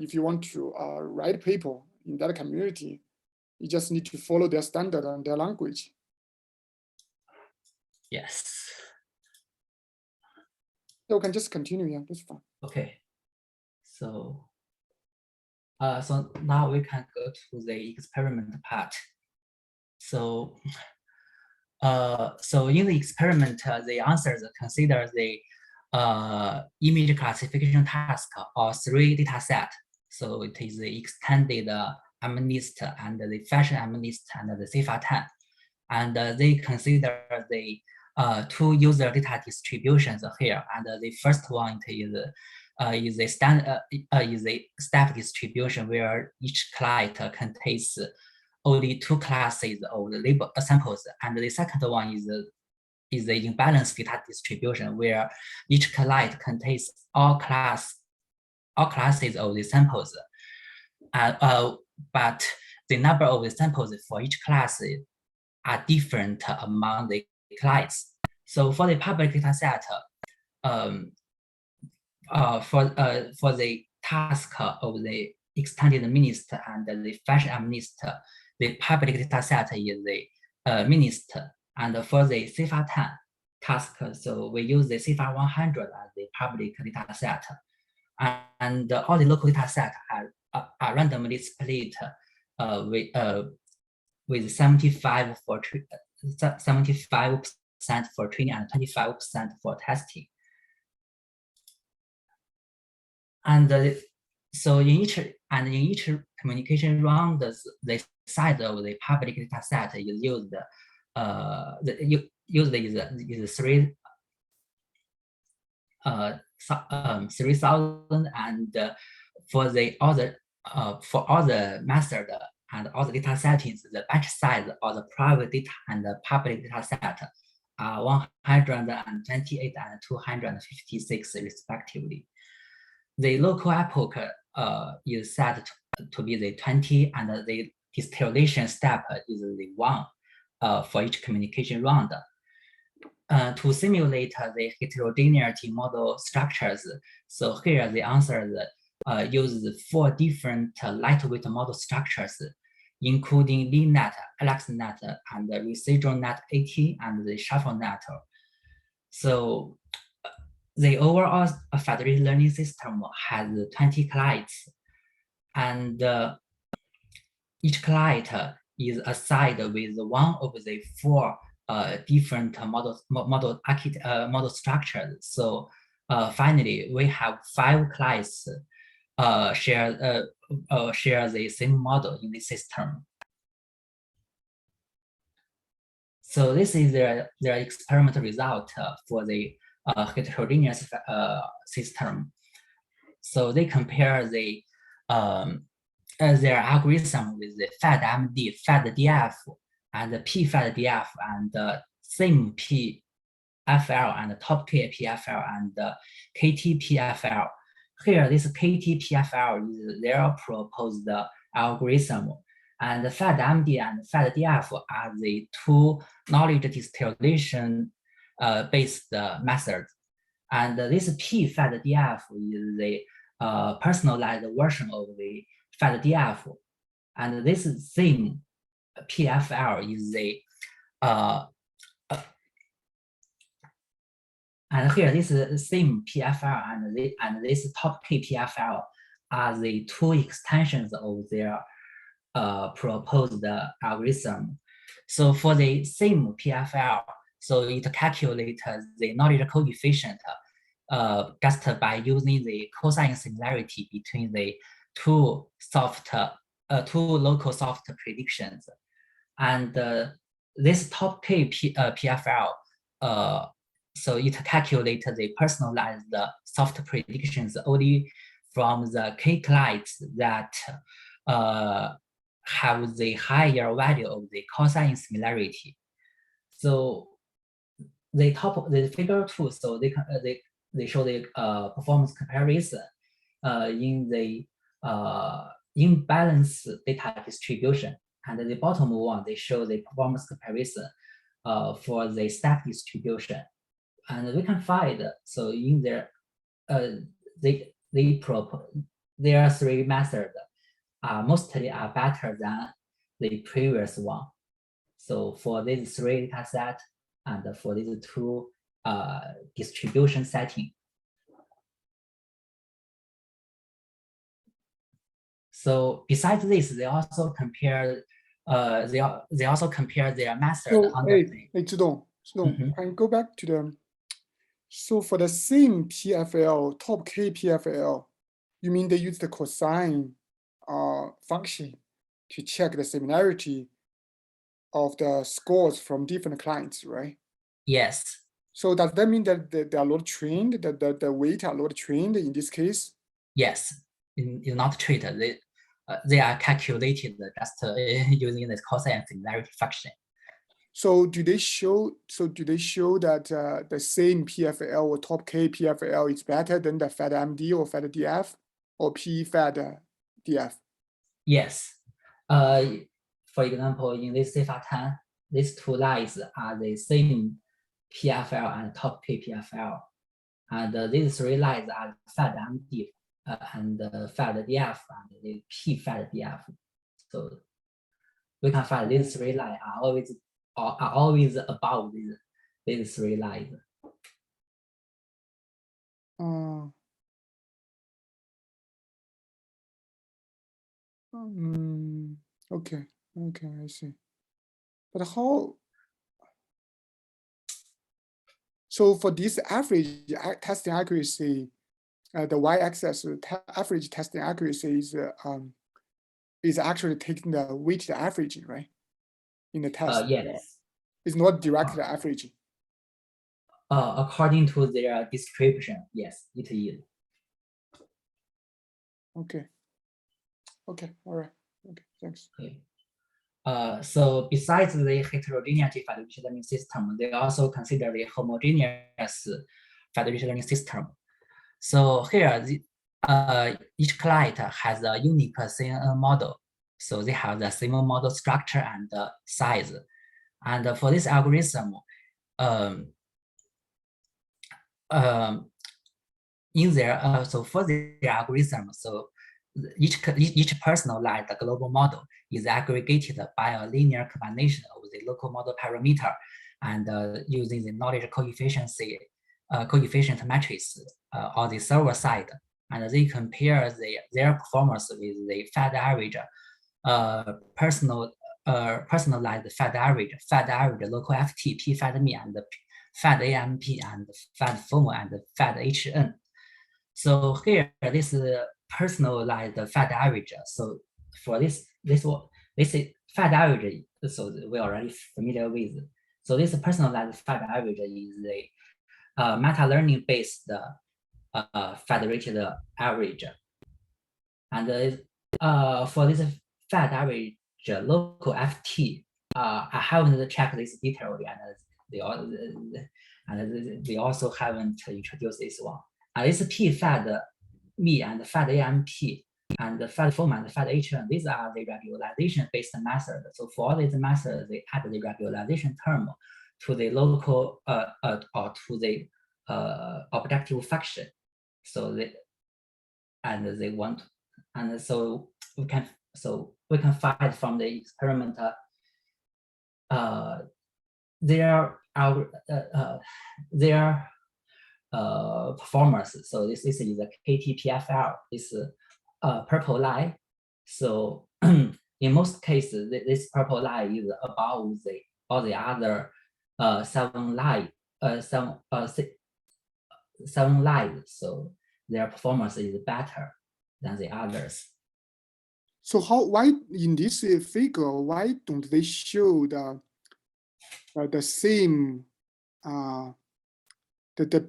if you want to write paper in that community, you just need to follow their standard and their language. Yes. So we can just continue. Yeah, that's fine. Okay. So so now we can go to the experiment part. So so in the experiment, the answers consider the image classification task or 3 data set. So it is the extended MNIST and the fashion MNIST and the CIFAR-10. And they consider the 2 user data distributions here. And the first one is a step distribution where each client contains only 2 classes of the label samples, and the second one is the imbalanced data distribution where each client contains all classes of the samples. But the number of the samples for each class are different among the clients. So for the public data set, for the task of the extended MNIST and the fashion MNIST, the public data set is the MNIST, and for the CIFAR 10 task, so we use the CIFAR 100 as the public data set, and all the local data set are randomly split with 75% for training and 25% for testing. And so in each communication round, the size of the public data set is used. Used is 3,000, and for the other method and all the data settings, the batch size of the private data and the public data set are 128 and 256 respectively. The local epoch is set to be the 20, and the distillation step is the 1 for each communication round. To simulate the heterogeneity model structures, so here the answer uses 4 different lightweight model structures, including LeNet, AlexNet, and the residual net 80 and the shuffle net. So the overall federated learning system has 20 clients, and each client is assigned with one of the 4 different model structures. So finally, we have 5 clients share the same model in the system. So this is their experimental result for the heterogeneous system. So they compare the their algorithm with the FedMD, FedDF, and the PFedDF, and the same PFL, and the top KPFL, and the KTPFL. Here, this KTPFL is their proposed algorithm, and the FedMD and FedDF are the 2 knowledge distillation based methods. And this PFedDF is the personalized version of the FedDF, and this same PFL is the and here this is the same PFL and this top KPFL are the 2 extensions of their proposed algorithm. So for the same PFL, so it calculates the knowledge coefficient just by using the cosine similarity between the 2 local soft predictions. And this top K PFL, so it calculates the personalized soft predictions only from the K clients that have the higher value of the cosine similarity. So the figure 2, so they show the performance comparison in the imbalanced data distribution, and the bottom one they show the performance comparison for the stack distribution, and we can find so in there there are 3 methods mostly are better than the previous one. So for these 3 data set and for these 2 distribution setting. So besides this, they also compare their method. So, hey, Zhidong, can you go back to the, so for the same PFL, top K PFL, you mean they use the cosine function to check the similarity of the scores from different clients, right? Yes. So does that mean that they are not trained, that the weight are not trained in this case? Yes, it's not treated. They are calculated just using the cosine similarity function. So do they show that the same PFL or top K PFL is better than the FedMD or FedDF or PFedDF? Yes. For example, in this CIFAR 10, these 2 lines are the same PFL and top K PFL. And these three lines are Fed MD and Fed DF and the P Fed DF. So we can find these three lines are always above these three lines. Okay, I see. But how? So for this average testing accuracy, the y-axis average testing accuracy is actually taking the weighted averaging, right? In the test. Yes. It's not direct averaging. According to their description, yes, it is. Okay. Okay. All right. Okay. Thanks. Okay. So besides the heterogeneity federated learning system, they also consider the homogeneous federated learning system. So here, each client has a unique CNN model. So they have the same model structure and size. And for this algorithm, in there, so for the algorithm, so each personalized global model is aggregated by a linear combination of the local model parameter and using the knowledge coefficient matrix on the server side, and they compare their performance with the Fed average, personalized Fed average local FT, P Fed me, and Fed AMP, and Fed FOMO, and Fed HN. So here, this is personalized Fed average. So for this is Fed average. So we're already familiar with. So this personalized Fed average is a meta-learning based federated average. And for this Fed average local FT, I haven't checked this detail, and they also haven't introduced this one. This P Fed me and Fed AMP and the Fed FOMO and Fed HN, these are the regularization-based method. So for these methods, they add the regularization term to the local or to the objective function. So they want, and so we can find from the experiment their performance. So this is the KTPFL, this purple line. So in most cases, this purple line is above all the other seven lines. So their performance is better than the others. So why in this figure, why don't they show the same in the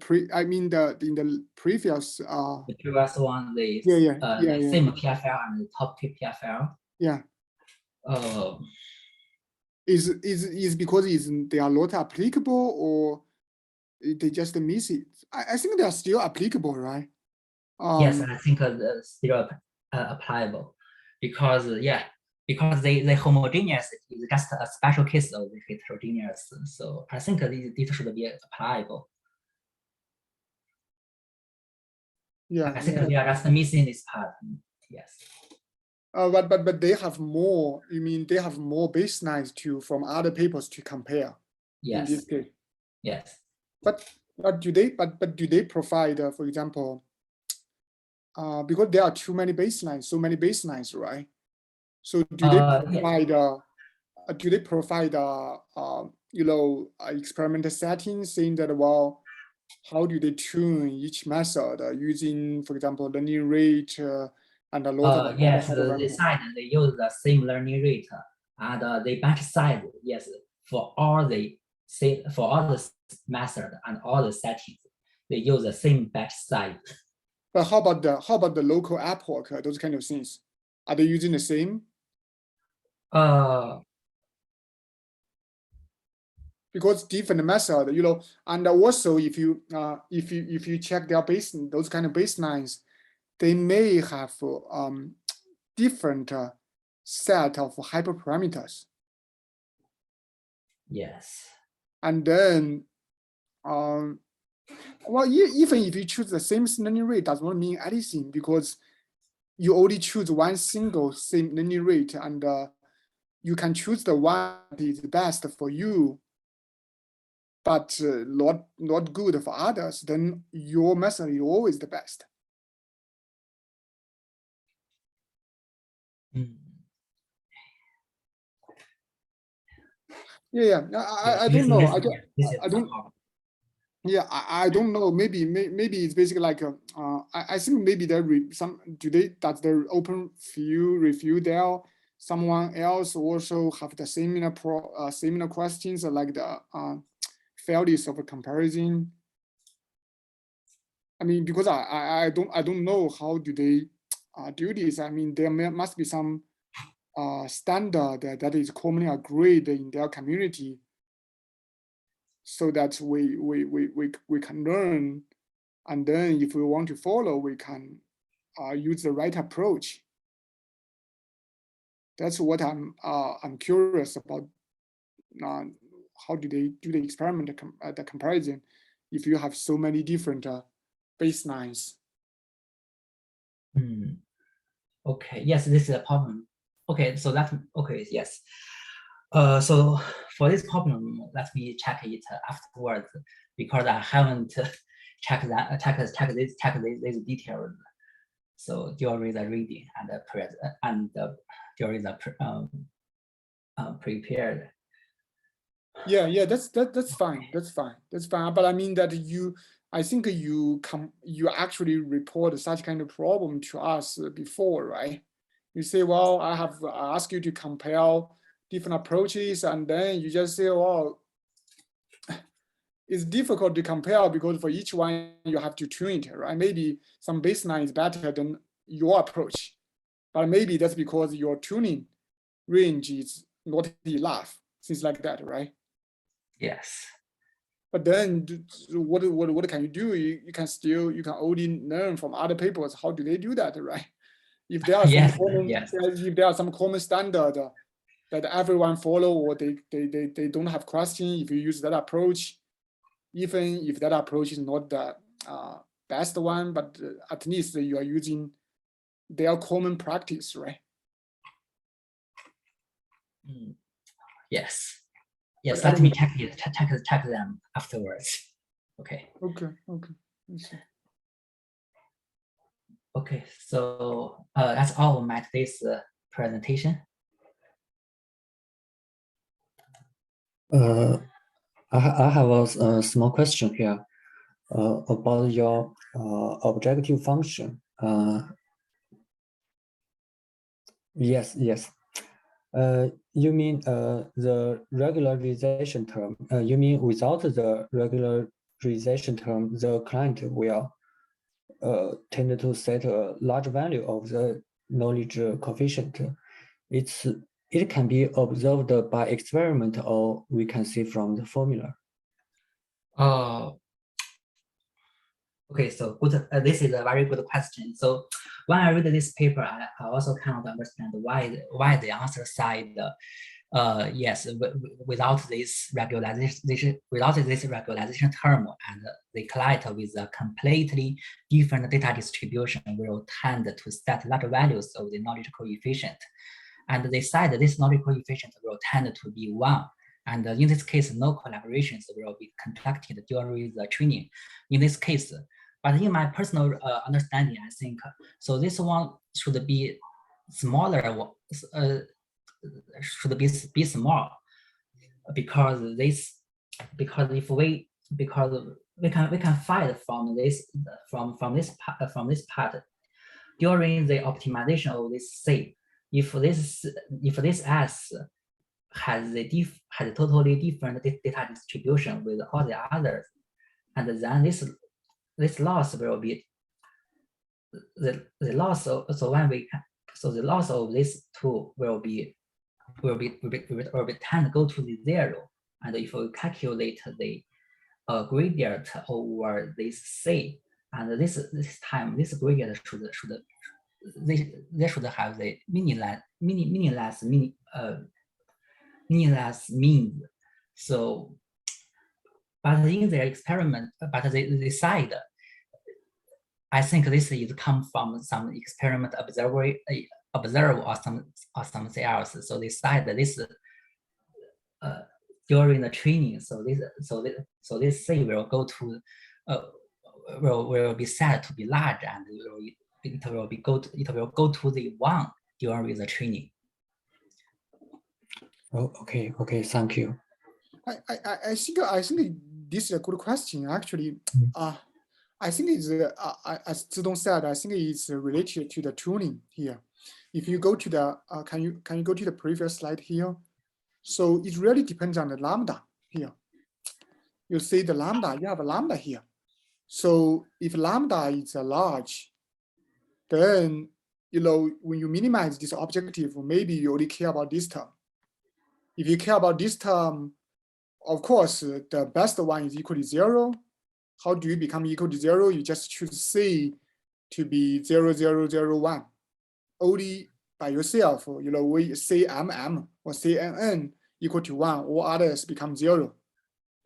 previous the previous one, the same PFL and the top PFL. Yeah. Is because they are not applicable, or they just miss it? I think they are still applicable, right? Yes, I think still applicable, because the homogeneous is just a special case of the heterogeneous. So I think these should be applicable. Yeah, I think we are just missing this part. Yes. But they have more. You mean they have more baselines from other papers to compare? Yes. In this case. Yes. But do they provide, for example, because there are so many baselines, right? So do they provide experimental settings, saying that, well, how do they tune each method using, for example, learning rate and a lot of yes, they use the same learning rate and the batch size. Yes, for all the method and all the settings, they use the same batch size. But how about the local epoch, those kind of things? Are they using the same? Because different method, and also if you check their those kind of baselines, they may have different set of hyperparameters. Yes. And then well, even if you choose the same learning rate, does not mean anything because you only choose one single same learning rate, and you can choose the one that is best for you, but not good for others. Then your method is always the best. Yeah. I don't know. I don't. Yeah, I don't know. Maybe it's basically like I think maybe there does the open field review there someone else also have the similar questions like the failures of a comparison. I mean, because I don't know how do they do this. I mean, there must be some standard that is commonly agreed in their community, so that we can learn, and then if we want to follow, we can use the right approach. That's what I'm curious about. How do they do the experiment, the comparison, if you have so many different baselines? Okay, yes, this is a problem. Okay, so that's okay, yes. So for this problem, let me check it afterwards because I haven't checked this details. So during the reading and during the prepared. Yeah, that's fine. That's fine. But I mean that I think you actually report such kind of problem to us before, right? You say, well, I have asked you to compare different approaches, and then you just say, well, it's difficult to compare because for each one you have to tune it, right? Maybe some baseline is better than your approach, but maybe that's because your tuning range is not enough, things like that, right? Yes. But then what can you do? You can only learn from other papers. How do they do that, right? If there are if there are some common standard that everyone follow, or they don't have question, if you use that approach, even if that approach is not the best one, but at least you are using their common practice, right? Yes. Yes, let me check them afterwards. Okay. Okay. Okay, so that's all my today's presentation. I have a small question here about your objective function. Yes. You mean the regularization term? You mean without the regularization term, the client will tend to set a large value of the knowledge coefficient. It can be observed by experiment, or we can see from the formula. Okay, so good. This is a very good question. So when I read this paper, I also cannot understand why the answer side, yes, without this regularization term, and the client with a completely different data distribution will tend to set large values of the knowledge coefficient, and they said this knowledge coefficient will tend to be 1. And in this case, no collaborations will be conducted during the training. In this case, but in my personal understanding, I think so. This one should be smaller. Should be small, because we can find from this part during the optimization of this C. If this S has a totally different data distribution with all the others, and then this loss will be the loss of, so the loss of this two will be tend to go to the 0, and if we calculate the gradient over this C, and this time this gradient should have the meaningless means. So but in their experiment, but they said, I think this is come from some experiment observe or something else. So they said that this during the training. So this C will go to will be set to be large, and it will go to the 1 during the training. Oh, okay, thank you. I think this is a good question. Actually, I think it's as Zhidong said, I think it's related to the tuning here. If you go to the can you go to the previous slide here? So it really depends on the lambda here. You see the lambda, you have a lambda here. So if lambda is large, then when you minimize this objective, maybe you only care about this term. If you care about this term, of course, the best one is equal to 0. How do you become equal to 0? You just choose C to be 0, 0, 0, 1. Only by yourself, we CMM or CNN equal to 1, all others become 0.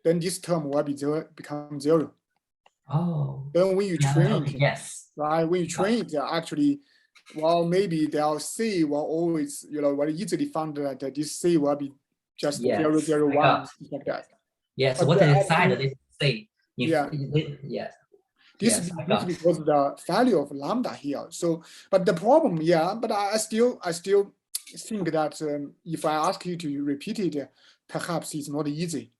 Then this term will be become 0. Oh. Then when you train it, yes. right? When you train it, actually, well, maybe they'll C will always, will easily find that this C will be just 0, 0, 1, like that. Yes, what they decided is C. Yeah. Yes. This is because of the value of lambda here. So, but the problem, but I still think that if I ask you to repeat it, perhaps it's not easy,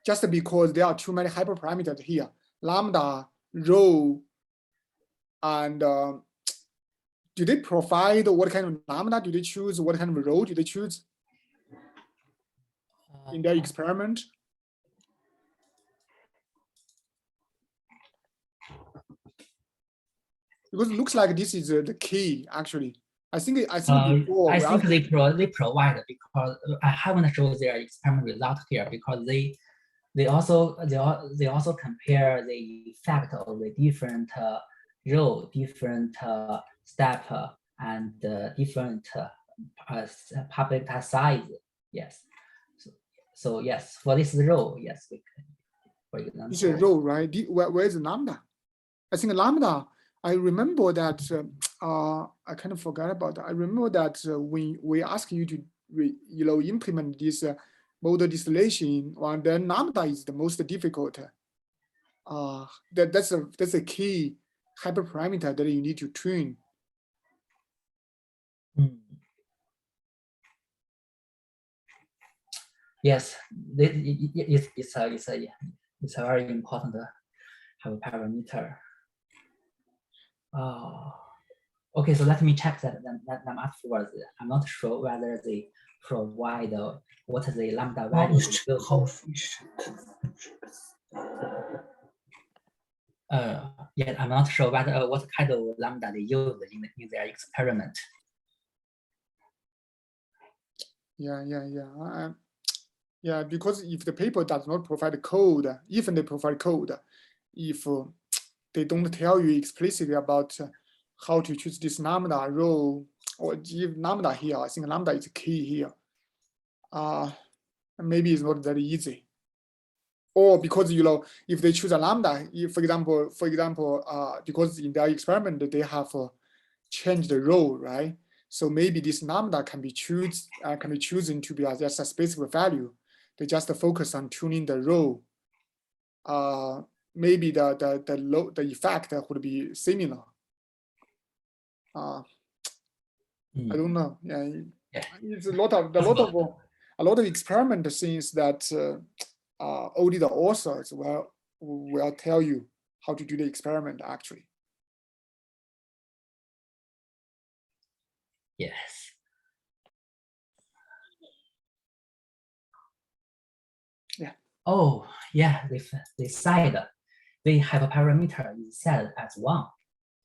just because there are too many hyperparameters here. Lambda, rho, and do they provide what kind of lambda do they choose? What kind of rho do they choose in their experiment? Because it looks like this is the key, actually. I think before. I think they provide, because I haven't shown their experiment result here, because they also compare the effect of the different row, different step, and different public size. Yes. So yes, for this row, yes, we can. For example, it's a row, right? Where is the lambda? I think lambda. I remember that I kind of forgot about that. I remember that when we ask you to implement this model distillation, then lambda is the most difficult. That's a key hyperparameter that you need to tune. Yes, it's a very important hyperparameter. Okay, so let me check that them afterwards. I'm not sure whether they provide what the lambda value is. Yeah, I'm not sure whether what kind of lambda they use in their experiment. Yeah, because if the paper does not provide code, even they provide code, if they don't tell you explicitly about how to choose this lambda rho or give lambda here, I think lambda is key here. Maybe it's not very easy. Or because if they choose a lambda, if, for example, because in their experiment they have changed the rho, right? So maybe this lambda can be chosen to be just a specific value. They just focus on tuning the rho. Maybe the effect would be similar. I don't know. Yeah, it's a lot of experiment things that only the authors will tell you how to do the experiment actually. Yes. Yeah. Oh, yeah. They said the hyperparameter is set as 1.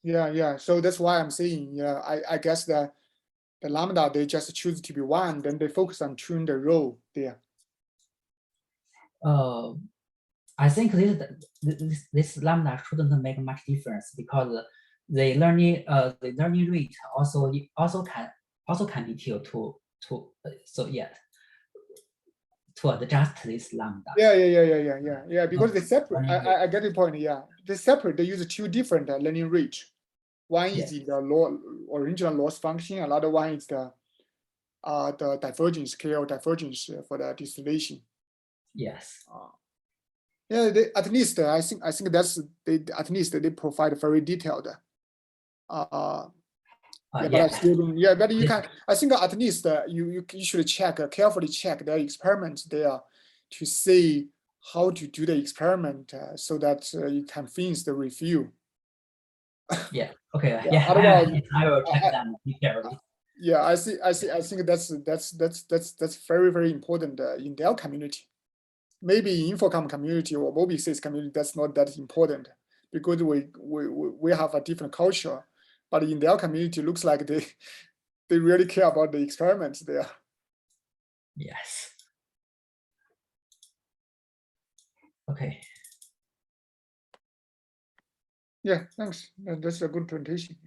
Yeah. So that's why I'm saying, I guess the lambda they just choose to be 1, then they focus on tuning the rho there. I think this lambda shouldn't make much difference, because the learning rate also can be tuned to so yeah, to adjust this lambda. Yeah. Because they separate. learning rate. I get the point. Yeah, they separate. They use two different learning rate. One is Yes. the original loss function. Another one is the divergence, KL divergence for the distillation. Yes. Yeah, at least I think that's at least they provide very detailed. But I still don't, but you can. I think at least you should carefully check their experiments there to see how to do the experiment so that you can finish the review. Yeah. Okay. Yeah, otherwise, I will check them carefully. Yeah, I think that's very, very important in their community. Maybe in Infocom community or Mobisys community, that's not that important because we have a different culture. But in their community, looks like they really care about the experiments there. Yes. Okay. Yeah, thanks. That's a good presentation.